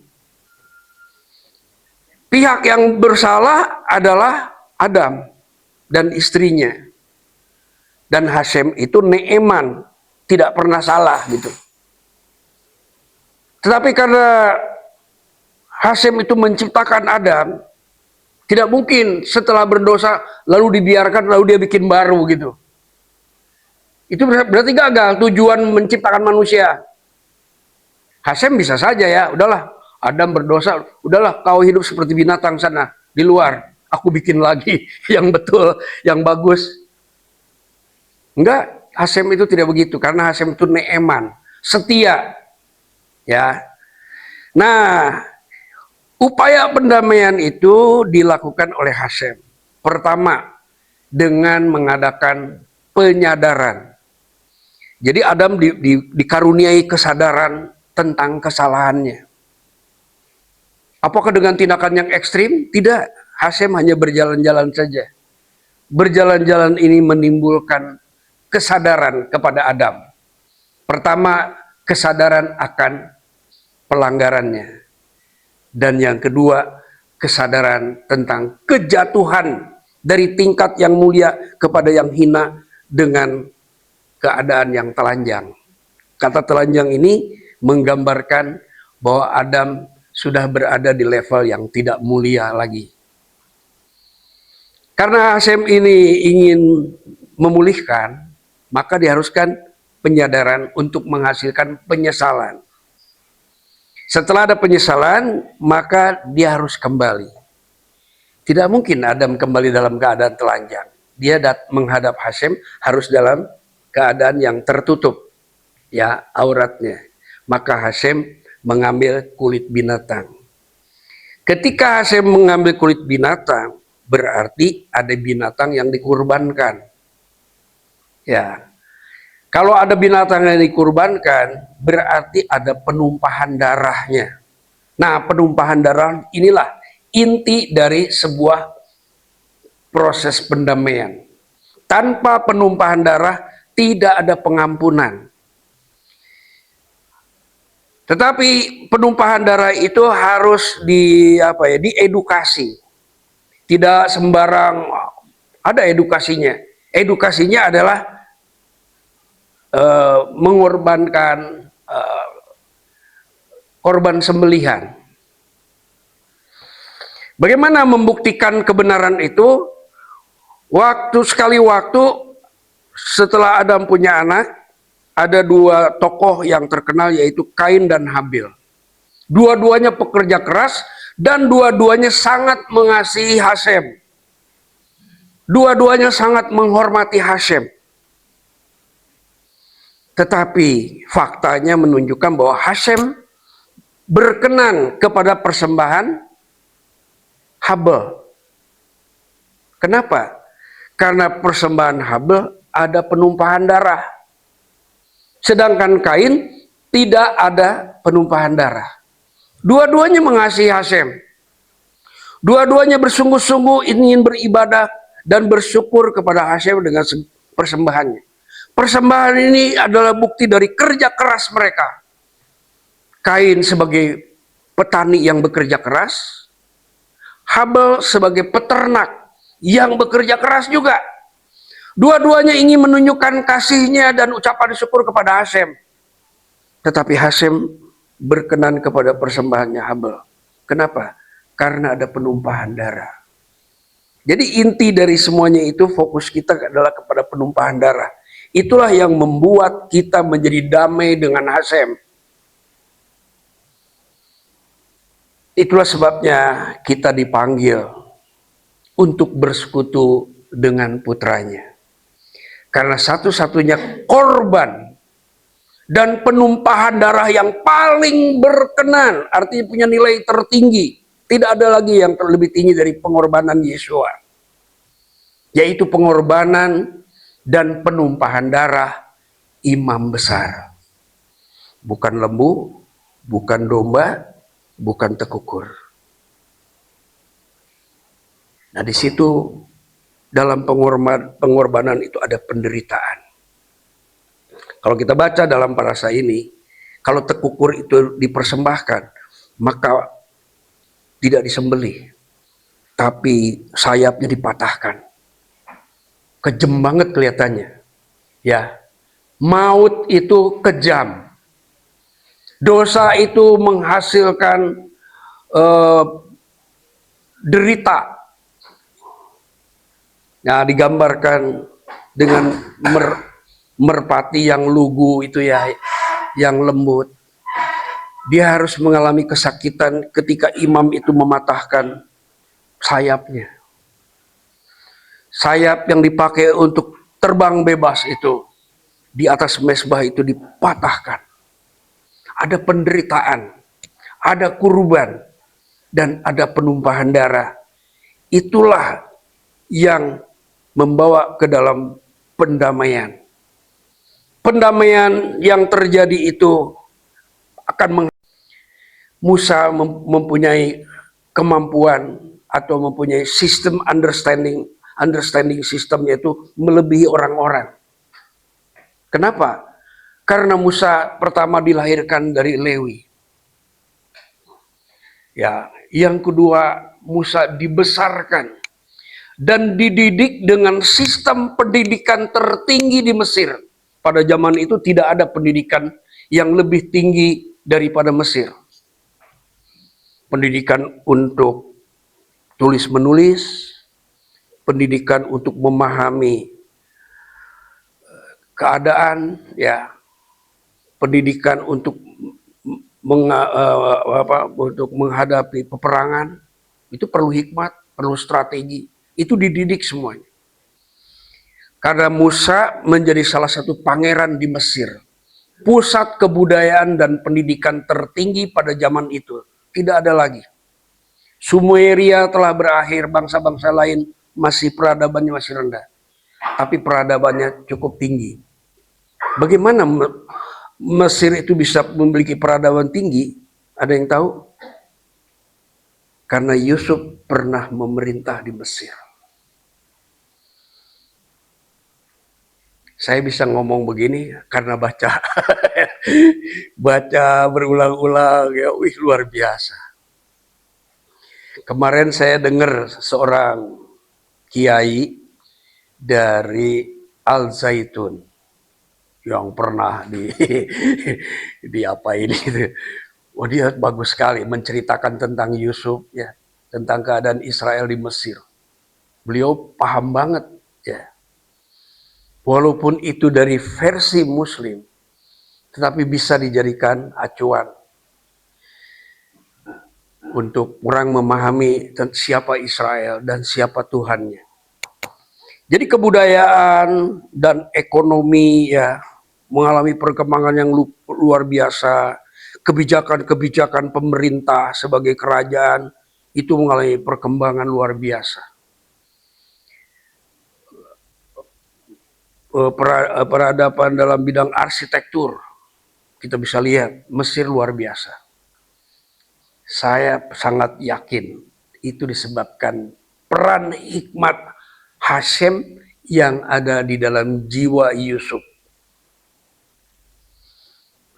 Pihak yang bersalah adalah Adam dan istrinya. Dan Hasem itu Neeman, tidak pernah salah gitu. Tetapi karena Hasem itu menciptakan Adam, tidak mungkin setelah berdosa lalu dibiarkan lalu dia bikin baru gitu. Itu berarti gagal tujuan menciptakan manusia. Hasem bisa saja ya, udahlah Adam berdosa, udahlah kau hidup seperti binatang sana di luar, aku bikin lagi yang betul, yang bagus. Enggak, Hasem itu tidak begitu karena Hasem itu Neeman, setia. Ya. Nah, upaya pendamaian itu dilakukan oleh Hasem. Pertama, dengan mengadakan penyadaran. Jadi Adam dikaruniai kesadaran tentang kesalahannya. Apakah dengan tindakan yang ekstrim? Tidak. Hasem hanya berjalan-jalan saja. Berjalan-jalan ini menimbulkan kesadaran kepada Adam. Pertama, kesadaran akan pelanggarannya. Dan yang kedua, kesadaran tentang kejatuhan dari tingkat yang mulia kepada yang hina dengan keadaan yang telanjang. Kata telanjang ini menggambarkan bahwa Adam sudah berada di level yang tidak mulia lagi. Karena Hasem ini ingin memulihkan, maka diharuskan penyadaran untuk menghasilkan penyesalan. Setelah ada penyesalan, maka dia harus kembali. Tidak mungkin Adam kembali dalam keadaan telanjang. Dia menghadap Hashem harus dalam keadaan yang tertutup, ya, auratnya. Maka Hashem mengambil kulit binatang. Ketika Hashem mengambil kulit binatang, berarti ada binatang yang dikurbankan. Ya, kalau ada binatang yang dikurbankan, berarti ada penumpahan darahnya. Nah, penumpahan darah inilah inti dari sebuah proses pendamaian. Tanpa penumpahan darah, tidak ada pengampunan. Tetapi penumpahan darah itu harus diedukasi. Tidak sembarang ada edukasinya. Edukasinya adalah mengorbankan korban sembelihan. Bagaimana membuktikan kebenaran itu? Sekali waktu setelah Adam punya anak, ada dua tokoh yang terkenal, yaitu Kain dan Habil. Dua-duanya pekerja keras dan dua-duanya sangat mengasihi Hashem. Dua-duanya sangat menghormati Hashem. Tetapi faktanya menunjukkan bahwa Hashem berkenan kepada persembahan Habel. Kenapa? Karena persembahan Habel ada penumpahan darah. Sedangkan Kain tidak ada penumpahan darah. Dua-duanya mengasihi Hashem. Dua-duanya bersungguh-sungguh ingin beribadah dan bersyukur kepada Hashem dengan persembahannya. Persembahan ini adalah bukti dari kerja keras mereka. Kain sebagai petani yang bekerja keras, Habel sebagai peternak yang bekerja keras juga. Dua-duanya ingin menunjukkan kasihnya dan ucapan syukur kepada Hashem. Tetapi Hashem berkenan kepada persembahannya Habel. Kenapa? Karena ada penumpahan darah. Jadi inti dari semuanya itu, fokus kita adalah kepada penumpahan darah. Itulah yang membuat kita menjadi damai dengan Hashem. Itulah sebabnya kita dipanggil untuk bersekutu dengan putranya. Karena satu-satunya korban dan penumpahan darah yang paling berkenan, artinya punya nilai tertinggi. Tidak ada lagi yang lebih tinggi dari pengorbanan Yeshua. Yaitu pengorbanan dan penumpahan darah imam besar. Bukan lembu, bukan domba, bukan tekukur. Nah, di situ dalam pengorbanan itu ada penderitaan. Kalau kita baca dalam parasa ini, kalau tekukur itu dipersembahkan, maka tidak disembelih, tapi sayapnya dipatahkan. Kejam banget kelihatannya. Ya, maut itu kejam. Dosa itu menghasilkan derita. Nah, digambarkan dengan merpati yang lugu itu ya, yang lembut. Dia harus mengalami kesakitan ketika imam itu mematahkan sayapnya. Sayap yang dipakai untuk terbang bebas itu di atas mezbah itu dipatahkan. Ada penderitaan, ada kurban, dan ada penumpahan darah. Itulah yang membawa ke dalam pendamaian. Pendamaian yang terjadi itu akan Musa mempunyai kemampuan atau mempunyai sistem understanding sistemnya itu melebihi orang-orang. Kenapa? Karena Musa pertama dilahirkan dari Lewi. Ya, yang kedua Musa dibesarkan dan dididik dengan sistem pendidikan tertinggi di Mesir. Pada zaman itu tidak ada pendidikan yang lebih tinggi daripada Mesir. Pendidikan untuk tulis-menulis, pendidikan untuk memahami keadaan ya pendidikan untuk untuk menghadapi peperangan itu perlu hikmat, perlu strategi. Itu dididik semuanya. Karena Musa menjadi salah satu pangeran di Mesir. Pusat kebudayaan dan pendidikan tertinggi pada zaman itu tidak ada lagi. Sumeria telah berakhir, bangsa-bangsa lain masih peradabannya masih rendah. Tapi peradabannya cukup tinggi. Bagaimana Mesir itu bisa memiliki peradaban tinggi? Ada yang tahu? Karena Yusuf pernah memerintah di Mesir. Saya bisa ngomong begini karena baca berulang-ulang ya, luar biasa. Kemarin saya dengar seorang kiai dari Al Zaitun yang pernah di apa ini gitu. Wah, dia bagus sekali menceritakan tentang Yusuf ya, tentang keadaan Israel di Mesir. Beliau paham banget ya. Walaupun itu dari versi Muslim, tetapi bisa dijadikan acuan untuk orang memahami siapa Israel dan siapa Tuhannya. Jadi kebudayaan dan ekonomi ya mengalami perkembangan yang luar biasa. Kebijakan-kebijakan pemerintah sebagai kerajaan itu mengalami perkembangan luar biasa. Peradaban dalam bidang arsitektur kita bisa lihat Mesir luar biasa. Saya sangat yakin itu disebabkan peran hikmat Hashem yang ada di dalam jiwa Yusuf.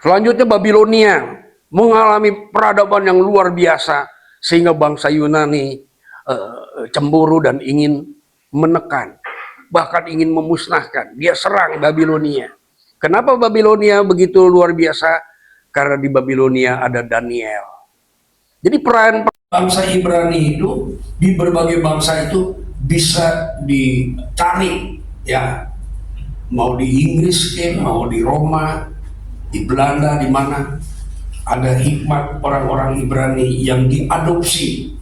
Selanjutnya Babilonia mengalami peradaban yang luar biasa sehingga bangsa Yunani cemburu dan ingin menekan, bahkan ingin memusnahkan. Dia serang Babilonia. Kenapa Babilonia begitu luar biasa? Karena di Babilonia ada Daniel. Jadi peran bangsa Ibrani itu di berbagai bangsa itu bisa dicari ya, mau di Inggris mau di Roma, di Belanda, di mana ada hikmat orang-orang Ibrani yang diadopsi.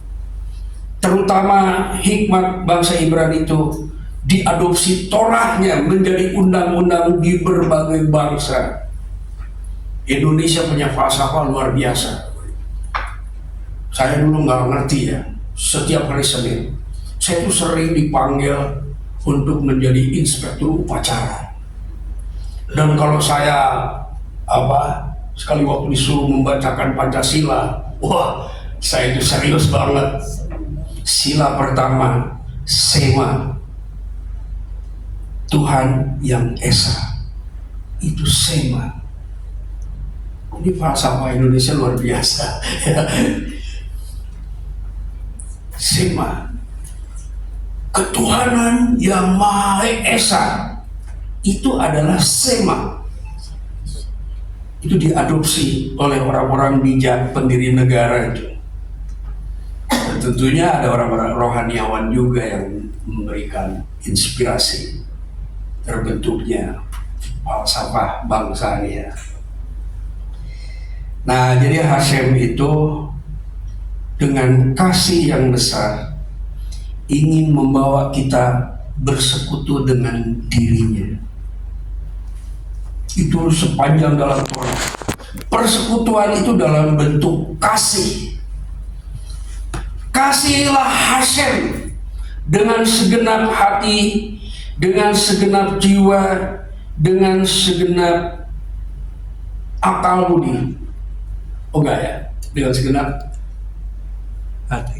Terutama hikmat bangsa Ibrani itu diadopsi Torahnya menjadi undang-undang di berbagai bangsa. Indonesia punya falsafah luar biasa. Saya dulu nggak ngerti ya, setiap hari Senin saya tuh sering dipanggil untuk menjadi inspektur upacara. Dan kalau saya sekali waktu disuruh membacakan Pancasila, wah saya itu serius banget. Sila pertama, Sema, Tuhan yang Esa, itu Sema. Ini falsafah Indonesia luar biasa. Sema, ketuhanan yang Maha Esa, itu adalah Sema. Itu diadopsi oleh orang-orang bijak pendiri negara itu. Dan tentunya ada orang-orang rohaniawan juga yang memberikan inspirasi terbentuknya falsafah bangsa ini ya. Nah, jadi Hashem itu dengan kasih yang besar ingin membawa kita bersekutu dengan dirinya. Itu sepanjang dalam Torah. Persekutuan itu dalam bentuk kasih. Kasihilah Hashem dengan segenap hati, dengan segenap jiwa, dengan segenap akal budi. Oh enggak ya? Dengan segenap hati.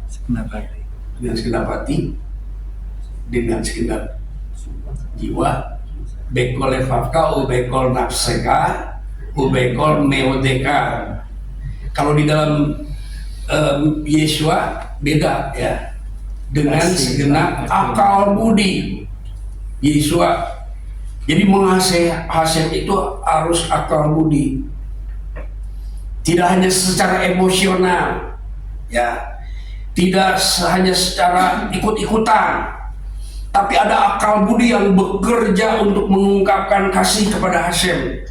Segenap hati. Dengan segenap hati, dengan segenap jiwa. Bekol lefafka, ubekol nafseka, ubekol meodeka. Kalau di dalam Yesua beda ya, dengan segenap akal budi. Yesua, jadi mengasihi Hashem itu harus akal budi, tidak hanya secara emosional ya, tidak hanya secara ikut-ikutan, tapi ada akal budi yang bekerja untuk mengungkapkan kasih kepada Hasem.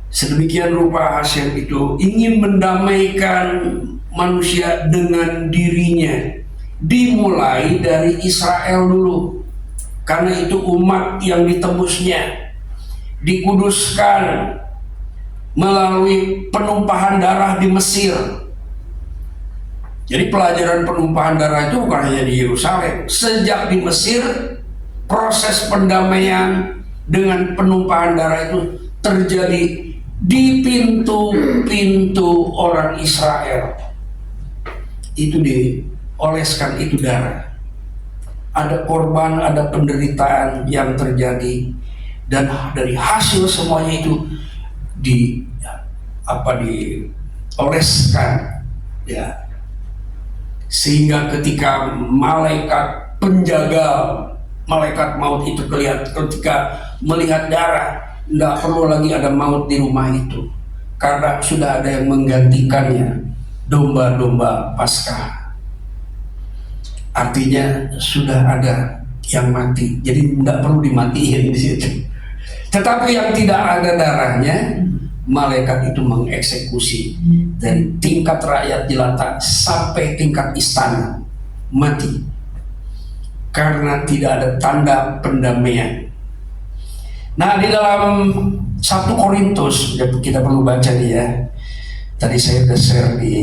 Sedemikian rupa Hasem itu ingin mendamaikan manusia dengan dirinya, dimulai dari Israel dulu, karena itu umat yang ditebusnya, dikuduskan melalui penumpahan darah di Mesir. Jadi pelajaran penumpahan darah itu bukan hanya di Yerusalem. Sejak di Mesir, proses pendamaian dengan penumpahan darah itu terjadi di pintu-pintu orang Israel. Itu dioleskan itu darah. Ada korban, ada penderitaan yang terjadi, dan dari hasil semuanya itu dioleskan, ya. Sehingga ketika malaikat penjaga, malaikat maut itu ketika melihat darah, tidak perlu lagi ada maut di rumah itu, karena sudah ada yang menggantikannya, domba-domba Paskah. Artinya sudah ada yang mati, jadi tidak perlu dimatiin di situ. Tetapi yang tidak ada darahnya, malaikat itu mengeksekusi dari tingkat rakyat jelata sampai tingkat istana, mati karena tidak ada tanda pendamaian. Nah, di dalam 1 Korintus kita perlu baca nih ya. Tadi saya sudah share di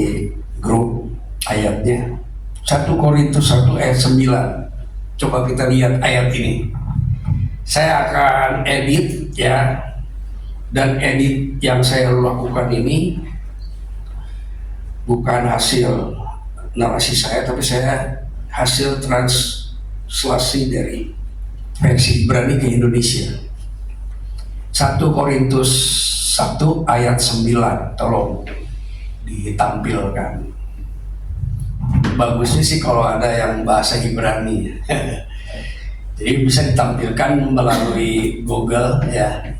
grup ayatnya. 1 Korintus 1 ayat 9. Coba kita lihat ayat ini. Saya akan edit ya. Dan edit yang saya lakukan ini bukan hasil narasi saya, tapi saya hasil translasi dari versi Ibrani ke Indonesia. 1 Korintus 1 ayat 9, tolong ditampilkan. Bagusnya sih kalau ada yang bahasa Ibrani. Jadi bisa ditampilkan melalui Google ya.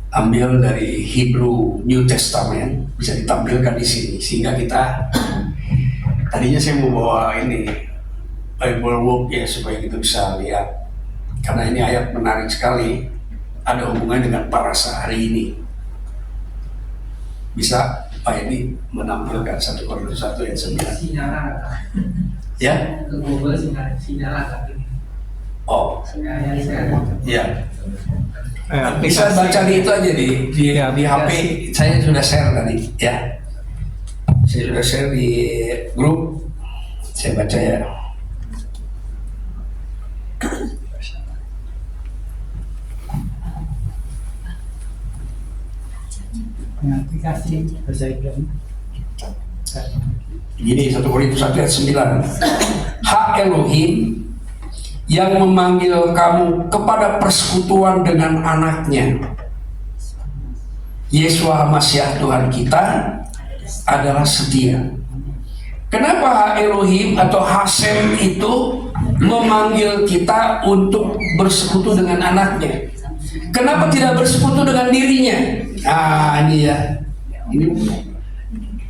Ambil dari Hebrew New Testament, bisa ditampilkan di sini, sehingga kita tadinya saya mau bawa ini Bible Book ya, supaya kita bisa lihat, karena ini ayat menarik sekali, ada hubungan dengan parasa hari ini. Bisa Pak Edi menampilkan 1 Korintus 1 ayat 9 ya? Ke Google sinyal. Oh ya, Aplikasi. bisa baca di itu aja di HP. Saya sudah share tadi ya, saya sudah share di grup, saya baca ya. Aplikasi bahasa Ibrani. Gini, 1 Korintus 1 ayat 9. Hak Elohim yang memanggil kamu kepada persekutuan dengan anaknya, Yesus Masiah Tuhan kita, adalah setia. Kenapa Hak Elohim atau Hasem itu memanggil kita untuk bersekutu dengan anaknya? Kenapa tidak bersekutu dengan dirinya? Nah, ini ya, ini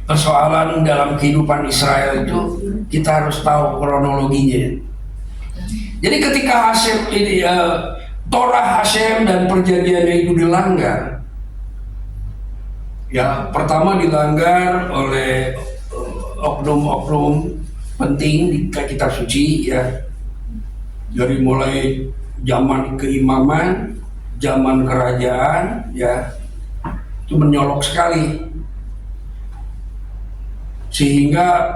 persoalan dalam kehidupan Israel itu, kita harus tahu kronologinya. Jadi ketika Hasem ini, Torah Hasem dan perjanjiannya itu dilanggar, ya pertama dilanggar oleh oknum-oknum penting di kitab suci ya, dari mulai zaman keimaman, zaman kerajaan ya, itu menyolok sekali, sehingga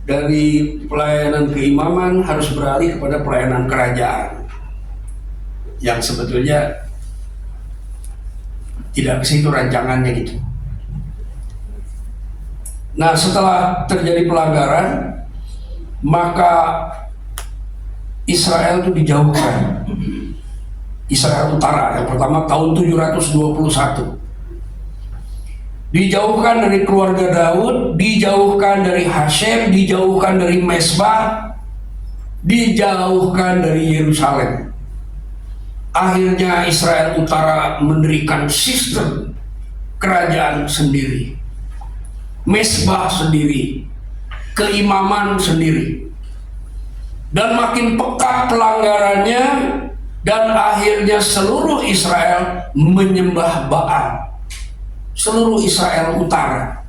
dari pelayanan keimaman harus beralih kepada pelayanan kerajaan yang sebetulnya tidak ke situ rancangannya gitu. Nah, setelah terjadi pelanggaran, maka Israel itu dijauhkan. Israel Utara yang pertama tahun 721. Dijauhkan dari keluarga Daud, dijauhkan dari Hasem, dijauhkan dari Mesbah, dijauhkan dari Yerusalem. Akhirnya Israel Utara mendirikan sistem kerajaan sendiri, Mesbah sendiri, keimaman sendiri. dan makin pekat pelanggarannya, dan akhirnya seluruh Israel menyembah Baal. Seluruh Israel utara.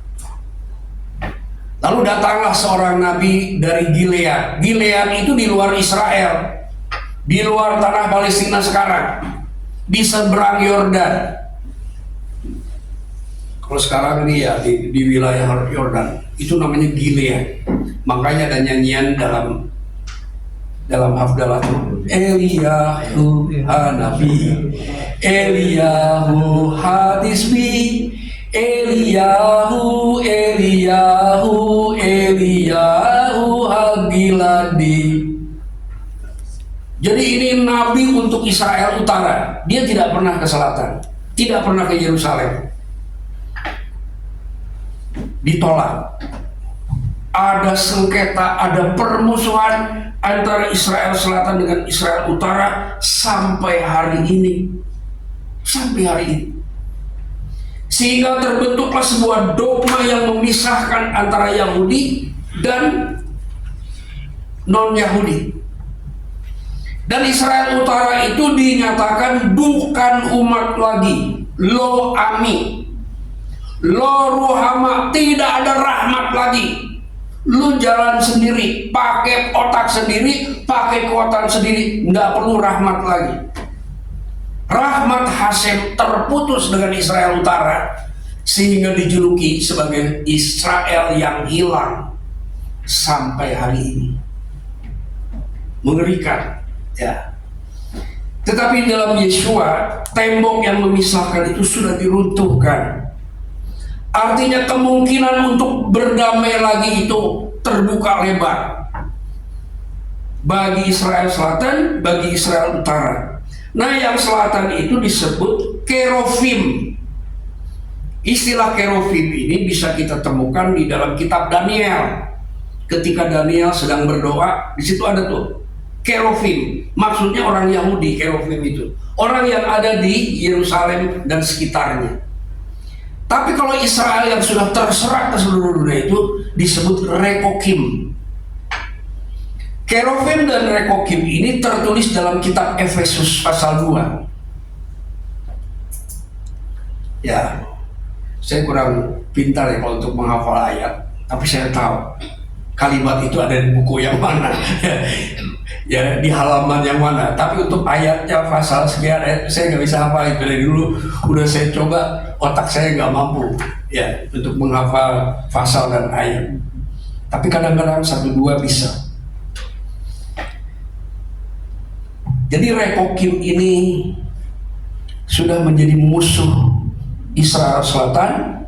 Lalu datanglah seorang nabi dari Gilead. Gilead itu di luar Israel, di luar tanah Palestina sekarang, di seberang Yordan. Kalau sekarang ini ya di wilayah Yordan, itu namanya Gilead. Makanya ada nyanyian dalam Hafdalah itu, Eliyahu Hanabi, Eliyahu Hadisbi, Eliyahu, Eliyahu, Eliyahu Hagiladi. Jadi ini nabi untuk Israel utara. Dia tidak pernah ke selatan, tidak pernah ke Yerusalem. Ditolak. Ada sengketa, ada permusuhan antara Israel Selatan dengan Israel Utara sampai hari ini. Sampai hari ini. Sehingga terbentuklah sebuah dogma yang memisahkan antara Yahudi dan non-Yahudi. Dan Israel Utara itu dinyatakan bukan umat lagi. Lo ami, lo ruhama, tidak ada rahmat lagi. Lu jalan sendiri, pakai otak sendiri, pakai kekuatan sendiri, nggak perlu rahmat lagi. Rahmat Hasem terputus dengan Israel Utara, sehingga dijuluki sebagai Israel yang hilang sampai hari ini. Mengerikan, ya. Tetapi dalam Yesua, tembok yang memisahkan itu sudah diruntuhkan. Artinya kemungkinan untuk berdamai lagi itu terbuka lebar bagi Israel Selatan, bagi Israel Utara. Nah, yang selatan itu disebut Kerofim. Istilah Kerofim ini bisa kita temukan di dalam kitab Daniel. Ketika Daniel sedang berdoa, di situ ada tuh Kerofim. Maksudnya orang Yahudi. Kerofim itu orang yang ada di Yerusalem dan sekitarnya. Tapi kalau Israel yang sudah terserak ke seluruh dunia itu disebut Rekokim. Kerofim dan Rekokim ini tertulis dalam kitab Efesus pasal 2. Ya, saya kurang pintar ya kalau untuk menghafal ayat, tapi saya tahu kalimat itu ada di buku yang mana. Ya, di halaman yang mana. Tapi untuk ayatnya, pasal sekian, saya nggak bisa hafal itu dari dulu. Udah saya coba, otak saya nggak mampu ya untuk menghafal pasal dan ayat. Tapi kadang-kadang 1-2 bisa. Jadi Rekokim ini sudah menjadi musuh Israel Selatan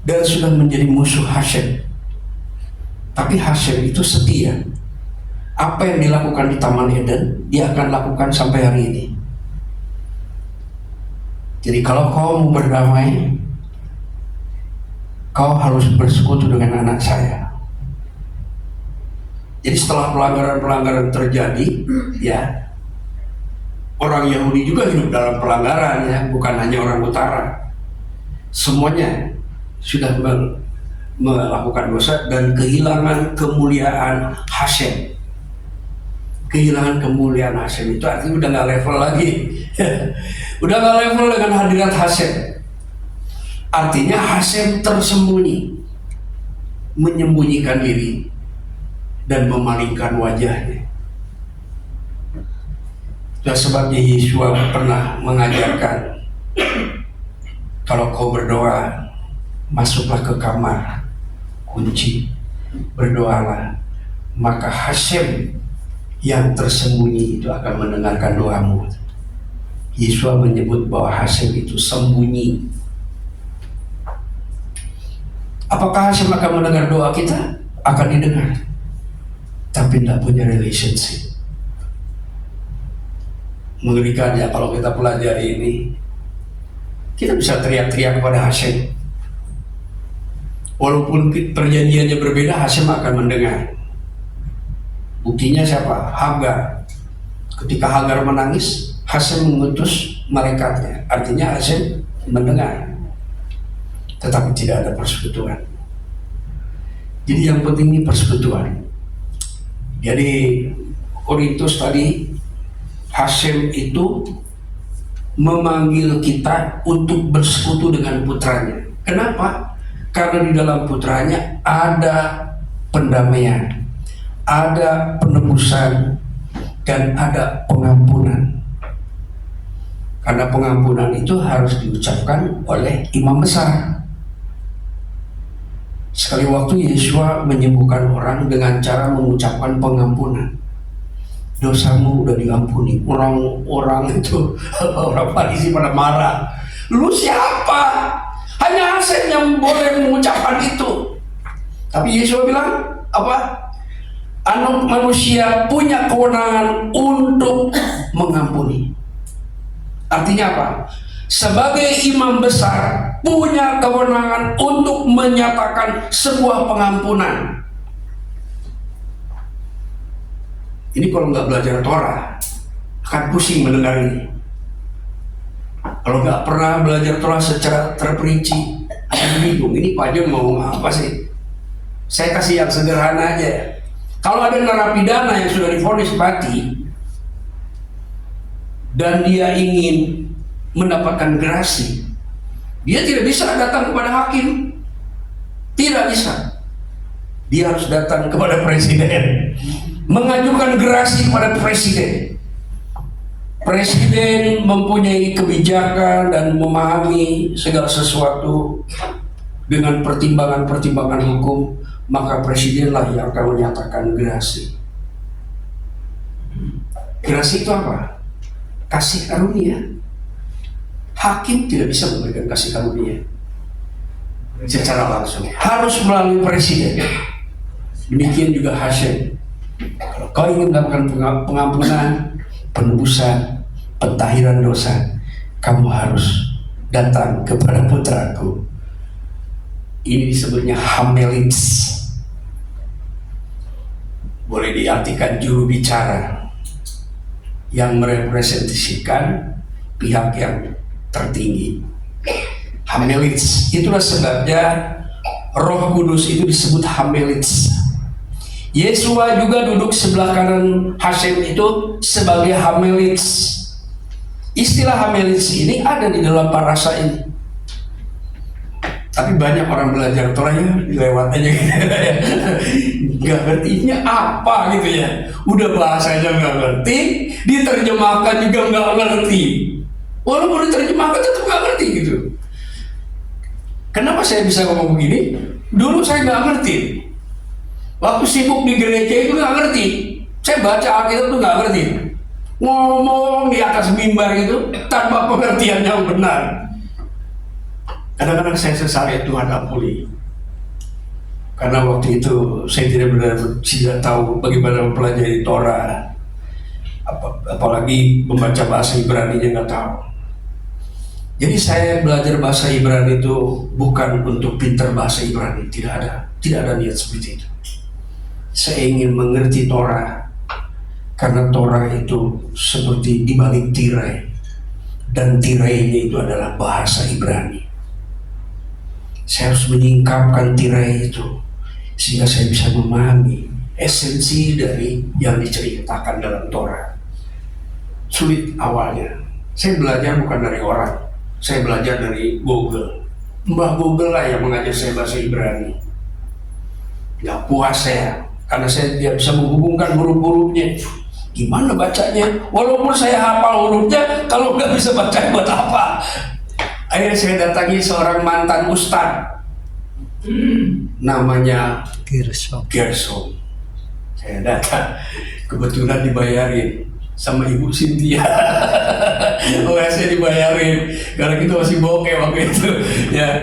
dan sudah menjadi musuh Hasem. Tapi Hasem itu setia. Apa yang dilakukan di Taman Eden, dia akan lakukan sampai hari ini. Jadi kalau kau mau berdamai, kau harus bersekutu dengan anak saya. Jadi setelah pelanggaran-pelanggaran terjadi, ya, orang Yahudi juga hidup dalam pelanggaran, ya, bukan hanya orang utara. Semuanya sudah melakukan dosa dan kehilangan kemuliaan Hasem. Kehilangan kemuliaan Hasem itu artinya udah nggak level lagi. Udah nggak level dengan hadirat Hasem. Artinya Hasem tersembunyi, menyembunyikan diri dan memalingkan wajahnya. Itulah sebabnya Yesua pernah mengajarkan, kalau kau berdoa, masuklah ke kamar, kunci, berdoalah, maka Hasem yang tersembunyi itu akan mendengarkan doamu. Yesua menyebut bahwa Hasem itu sembunyi. Apakah Hasem akan mendengar doa kita? Akan didengar, tapi tidak punya relationship. Mengerikannya kalau kita pelajari ini, kita bisa teriak-teriak kepada Hasem. Walaupun perjanjiannya berbeda, Hasem akan mendengar. Buktinya siapa? Hagar. Ketika Hagar menangis, Hasem mengutus malaikatnya. Artinya Hasem mendengar, tetapi tidak ada persekutuan. Jadi yang penting ini persekutuan. Jadi Korintus tadi, Hashem itu memanggil kita untuk bersekutu dengan putranya. Kenapa? Karena di dalam putranya ada pendamaian, ada penebusan, dan ada pengampunan. Karena pengampunan itu harus diucapkan oleh imam besar. Sekali waktu Yesua menyembuhkan orang dengan cara mengucapkan pengampunan. Dosamu udah diampuni. Orang-orang itu, orang Farisi pada marah. Lu siapa? Hanya Hashem yang boleh mengucapkan itu. Tapi Yesua bilang apa? Anak manusia punya kewenangan untuk mengampuni. Artinya apa? Sebagai imam besar punya kewenangan untuk menyatakan sebuah pengampunan. Ini kalau nggak belajar Torah akan pusing mendengar ini. Kalau nggak pernah belajar Torah secara terperinci akan bingung. Ini Pak John mau apa sih? Saya kasih yang sederhana aja. Kalau ada narapidana yang sudah divonis mati dan dia ingin mendapatkan gerasi, dia tidak bisa datang kepada hakim. Tidak bisa. Dia harus datang kepada presiden, mengajukan gerasi kepada presiden. Presiden mempunyai kebijakan dan memahami segala sesuatu dengan pertimbangan-pertimbangan hukum, maka presidenlah yang akan menyatakan gerasi. Gerasi itu apa? Kasih karunia. Hakim tidak bisa memberikan kasih karunia secara langsung, harus melalui presiden. Demikian juga Hashem. Kalau kau ingin mendapatkan pengampunan, penebusan, pentahiran dosa, kamu harus datang kepada putraku. Ini disebutnya Hamelitz. Boleh diartikan juru bicara yang merepresentasikan pihak yang tertinggi. Hamelitz. Itulah sebabnya Roh Kudus itu disebut Hamelitz. Yesua juga duduk sebelah kanan Hashem itu sebagai Hamelitz. Istilah Hamelitz ini ada di dalam parasa ini. Tapi banyak orang belajar Torahnya lewat aja gitu ya. Gak ngertinya apa gitu ya. Udah bahasanya gak ngerti, diterjemahkan juga gak ngerti. Walaupun diterjemahkan tetap gak ngerti gitu. Kenapa saya bisa ngomong begini? Dulu saya gak ngerti. Waktu sibuk di gereja itu gak ngerti. Saya baca Alkitab tuh gak ngerti. Ngomong di atas mimbar itu tanpa pengertian yang benar. Kadang-kadang saya sesali Tuhan ampuni. Karena waktu itu saya tidak tahu bagaimana mempelajari Torah. Apalagi membaca bahasa Ibrani-nya nggak tahu. Jadi saya belajar bahasa Ibrani itu bukan untuk pintar bahasa Ibrani. Tidak ada niat seperti itu. Saya ingin mengerti Torah. Karena Torah itu seperti dibalik tirai. Dan tirainya itu adalah bahasa Ibrani. Saya harus menyingkapkan tirai itu sehingga saya bisa memahami esensi dari yang diceritakan dalam Torah. Sulit awalnya. Saya belajar bukan dari orang, saya belajar dari Google. Mbah Google lah yang mengajar saya bahasa Ibrani. Gak puas saya karena saya tidak bisa menghubungkan huruf-hurufnya. Gimana bacanya? Walaupun saya hafal hurufnya, kalau nggak bisa baca buat apa? Akhirnya saya datangi seorang mantan ustadz, namanya Gerson. Saya datang, kebetulan dibayarin sama Ibu Cynthia. Saya dibayarin karena kita masih bokeh waktu itu. Ya,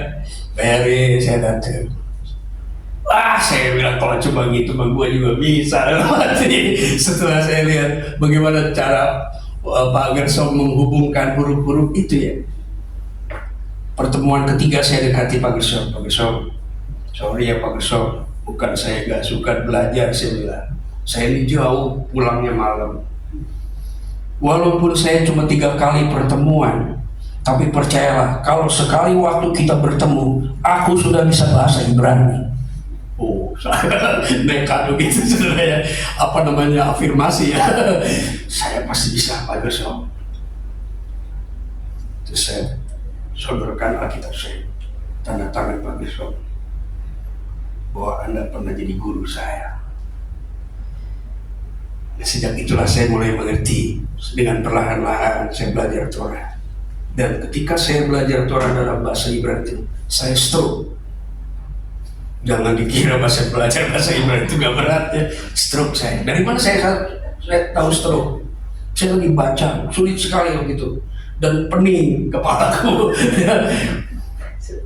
bayarin, saya datang. Wah, saya bilang kalau coba gitu, bang gue juga bisa. Setelah saya lihat bagaimana cara Pak Gerson menghubungkan huruf-huruf itu ya. Pertemuan ketiga saya dekati Pak Gerson. Pak Gerson, sorry ya Pak Gerson, bukan saya gak suka belajar, saya bilang. Saya ini jauh, pulangnya malam. Walaupun saya cuma 3 kali pertemuan, tapi percayalah, kalau sekali waktu kita bertemu, aku sudah bisa bahasa Ibrani. Oh, saya nekat begitu sebenarnya, apa namanya, afirmasi ya. Saya pasti bisa Pak Besok. Terus saya sodorkan Alkitab saya, tanda tangan Pak Besok, bahwa Anda pernah jadi guru saya. Nah, sejak itulah saya mulai mengerti, dengan perlahan-lahan saya belajar Torah. Dan ketika saya belajar Torah dalam bahasa Ibrani, saya stroke. Jangan dikira belajar bahasa Ibrani itu gak berat ya. Stroke saya. Dari mana saya tahu stroke? Saya lagi baca, sulit sekali begitu. Dan pening kepalaku.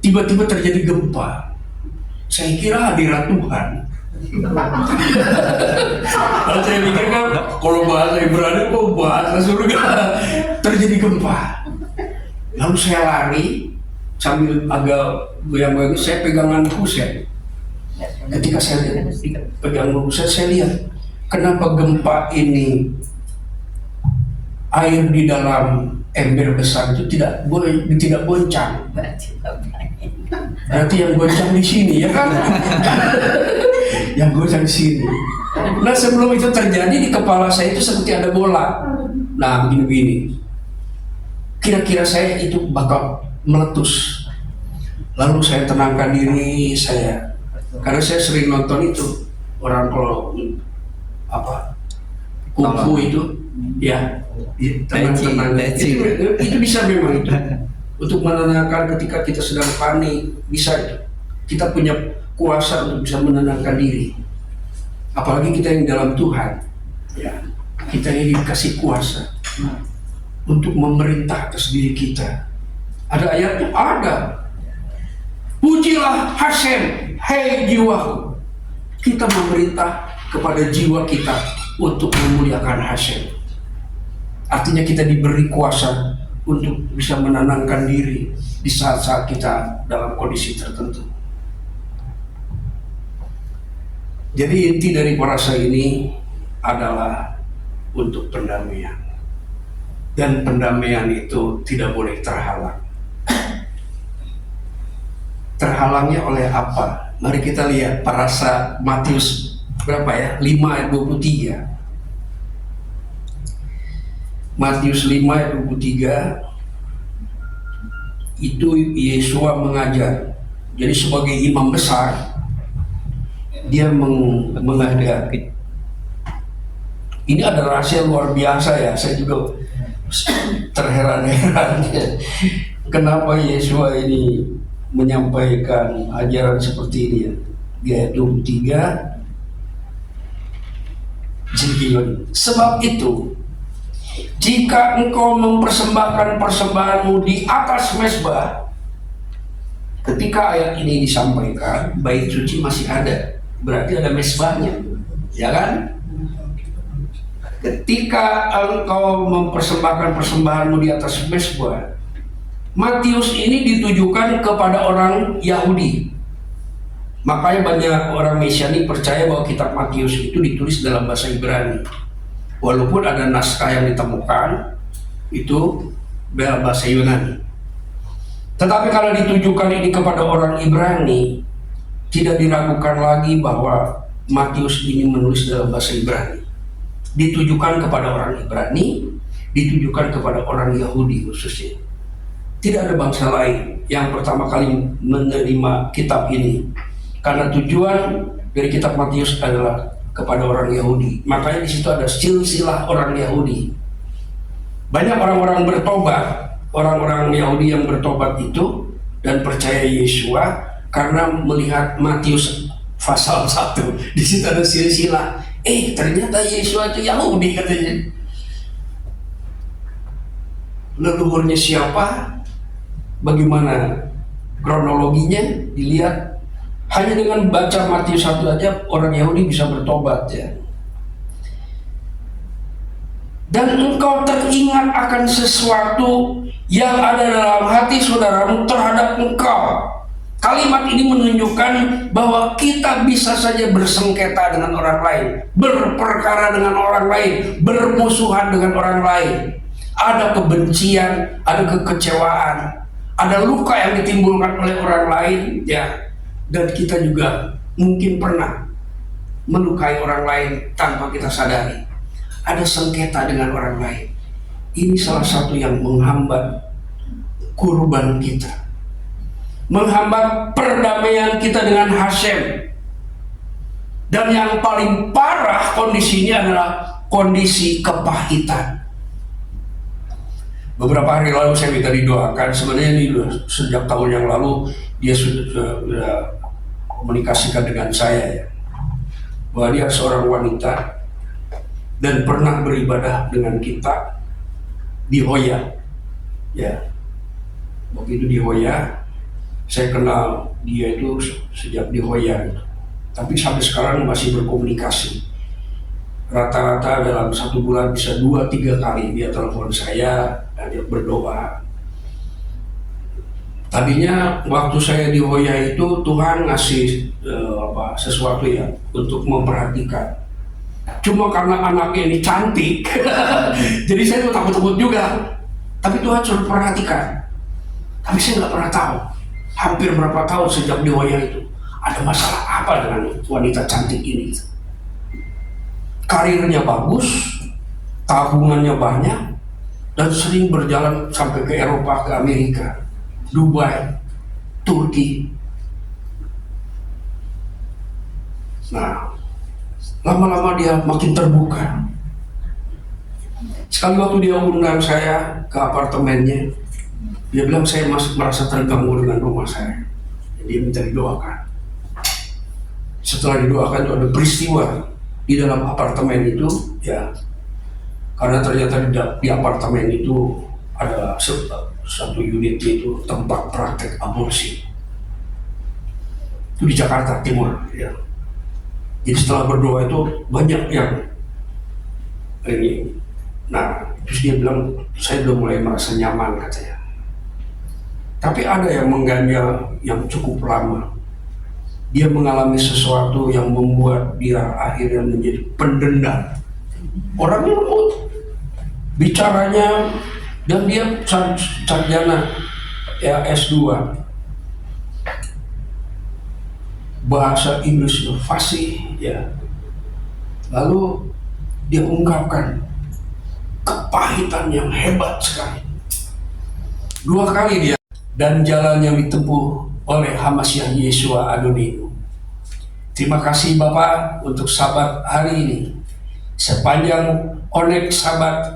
Tiba-tiba terjadi gempa. Saya kira hadirat Tuhan. Kalau saya pikir kan, kalau bahasa Ibrani kok bahasa surga. Terjadi gempa. Lalu saya lari sambil agak goyang-goyang. Saya pegangan kusen. Ketika saya pegang kusen, saya lihat kenapa gempa ini air di dalam ember besar itu tidak goncang. Berarti yang goncang di sini ya kan? Yang goncang di sini. Nah, sebelum itu terjadi di kepala saya itu seperti ada bola. Nah, begini-begini. Kira-kira saya itu bakal meletus. Lalu saya tenangkan diri saya. Karena saya sering nonton itu orang kalau kungfu itu ya tenang-tenang itu bisa memang itu untuk menenangkan ketika kita sedang panik, bisa itu kita punya kuasa untuk bisa menenangkan diri, apalagi kita yang dalam Tuhan ya, kita ini dikasih kuasa untuk memerintah atas diri kita. Ada ayat itu ada, pujilah Hashem, hei jiwaku. Kita memerintah kepada jiwa kita untuk memuliakan Hashem. Artinya kita diberi kuasa untuk bisa menenangkan diri di saat-saat kita dalam kondisi tertentu. Jadi inti dari parasa ini adalah untuk pendamaian. Dan pendamaian itu tidak boleh terhalang. Terhalangnya oleh apa? Mari kita lihat parasa Matius berapa ya? 5 ayat 23. Matius 5 ayat 23 itu Yesua mengajar. Jadi sebagai imam besar dia mengajar. Ini ada rahasia luar biasa ya. Saya juga terheran-heran kenapa Yesua ini menyampaikan ajaran seperti ini ya. Di ayat 23. Sebab itu, jika engkau mempersembahkan persembahanmu di atas mezbah, ketika ayat ini disampaikan, bait suci masih ada, berarti ada mezbahnya, ya kan? Ketika engkau mempersembahkan persembahanmu di atas mezbah, Matius ini ditujukan kepada orang Yahudi. Makanya banyak orang Mesiani percaya bahwa kitab Matius itu ditulis dalam bahasa Ibrani. Walaupun ada naskah yang ditemukan itu dalam bahasa Yunani. Tetapi kalau ditujukan ini kepada orang Ibrani, tidak diragukan lagi bahwa Matius ini menulis dalam bahasa Ibrani. Ditujukan kepada orang Ibrani, ditujukan kepada orang Yahudi khususnya. Tidak ada bangsa lain yang pertama kali menerima kitab ini. Karena tujuan dari kitab Matius adalah kepada orang Yahudi. Makanya di situ ada silsilah orang Yahudi. Banyak orang-orang bertobat, orang-orang Yahudi yang bertobat itu dan percaya Yesua karena melihat Matius pasal 1. Di situ ada silsilah. Ternyata Yesua itu Yahudi katanya. Leluhurnya siapa? Bagaimana kronologinya dilihat. Hanya dengan baca Matius 1 aja orang Yahudi bisa bertobat ya. Dan engkau teringat akan sesuatu yang ada dalam hati saudaramu terhadap engkau. Kalimat ini menunjukkan bahwa kita bisa saja bersengketa dengan orang lain, berperkara dengan orang lain, bermusuhan dengan orang lain. Ada kebencian, ada kekecewaan, ada luka yang ditimbulkan oleh orang lain ya. Dan kita juga mungkin pernah melukai orang lain tanpa kita sadari. Ada sengketa dengan orang lain. Ini salah satu yang menghambat kurban kita, menghambat perdamaian kita dengan Hashem. Dan yang paling parah kondisinya adalah kondisi kepahitan. Beberapa hari lalu saya minta didoakan. Sebenarnya ini sejak tahun yang lalu dia sudah komunikasikan dengan saya ya, bahwa dia seorang wanita dan pernah beribadah dengan kita di Hoya. Ya, begitu di Hoya, saya kenal dia itu sejak di Hoya. Tapi sampai sekarang masih berkomunikasi. Rata-rata dalam satu bulan bisa 2-3 kali dia telepon saya dan dia berdoa. Tadinya waktu saya di Hoya itu Tuhan ngasih sesuatu ya untuk memperhatikan. Cuma karena anaknya ini cantik, jadi saya takut-takut juga. Tapi Tuhan suruh perhatikan. Tapi saya nggak pernah tahu. Hampir berapa tahun sejak di Hoya itu ada masalah apa dengan wanita cantik ini? Karirnya bagus, tabungannya banyak, dan sering berjalan sampai ke Eropa, ke Amerika, Dubai, Turki. Nah, lama-lama dia makin terbuka. Sekali waktu dia undang saya ke apartemennya, dia bilang saya masih merasa terganggu dengan rumah saya. Dia minta didoakan. Setelah didoakan itu ada peristiwa di dalam apartemen itu, ya, karena ternyata di apartemen itu ada satu unit itu tempat praktek aborsi. Itu di Jakarta Timur, ya. Jadi setelah berdoa itu banyak yang ini. Nah, terus dia bilang saya udah mulai merasa nyaman katanya. Tapi ada yang mengganjal yang cukup lama. Dia mengalami sesuatu yang membuat dia akhirnya menjadi pendendam. Orangnya lembut, bicaranya, dan dia sarjana ya S2, bahasa Inggris fasih ya. Lalu dia ungkapkan kepahitan yang hebat sekali. 2 kali dia, dan jalan yang ditempuh oleh Hamasyah Yeshua Adonai. Terima kasih Bapak untuk Sabat hari ini. Sepanjang Onek Sabat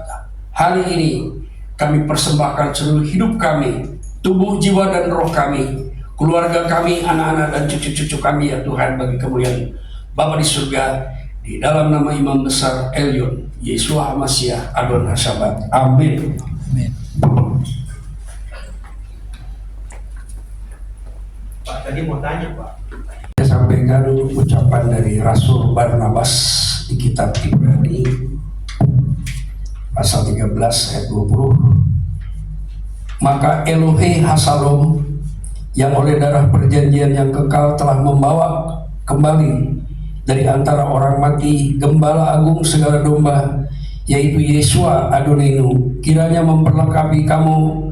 hari ini, kami persembahkan seluruh hidup kami, tubuh, jiwa, dan roh kami, keluarga kami, anak-anak, dan cucu-cucu kami ya Tuhan, bagi kemuliaan Bapa di surga, di dalam nama Imam Besar Elyon, Yeshua Hamasyah Adonai Sabat. Amin. Amin. Pak, tadi mau tanya Pak. Saya sampaikan ucapan dari Rasul Barnabas di kitab Ibrani pasal 13 ayat 20. Maka Elohe Hasalom yang oleh darah perjanjian yang kekal telah membawa kembali dari antara orang mati Gembala Agung segala domba, yaitu Yeshua Adonenu, kiranya memperlengkapi kamu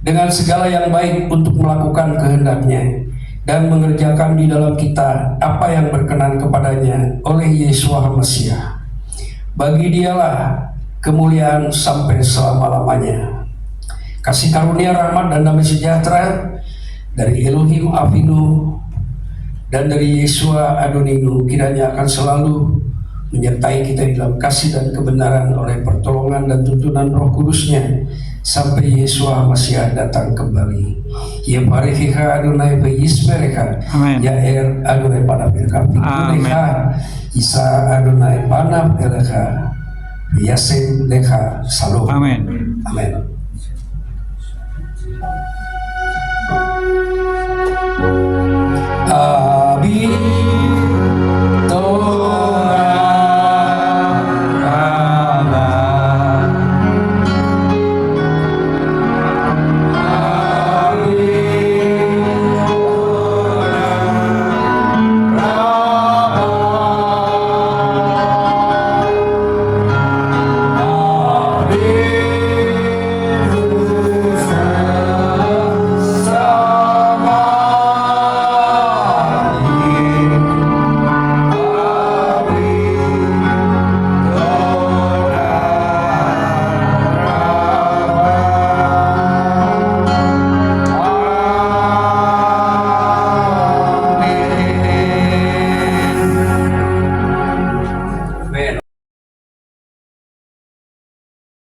dengan segala yang baik untuk melakukan kehendaknya dan mengerjakan di dalam kita apa yang berkenan kepadanya oleh Yeshua Mesias. Bagi dialah kemuliaan sampai selama-lamanya. Kasih karunia, rahmat, dan damai sejahtera dari Elohim Avinu dan dari Yeshua Adoninu kiranya akan selalu menyertai kita di dalam kasih dan kebenaran oleh pertolongan dan tuntunan Roh Kudus-Nya sampai Yeshua Mesias datang kembali. Ya pareheha Adonai vayismereha, ya Adonai panah berkati leha, Isa Adonai panah leha, Yasin leha salom. Amin. Amin.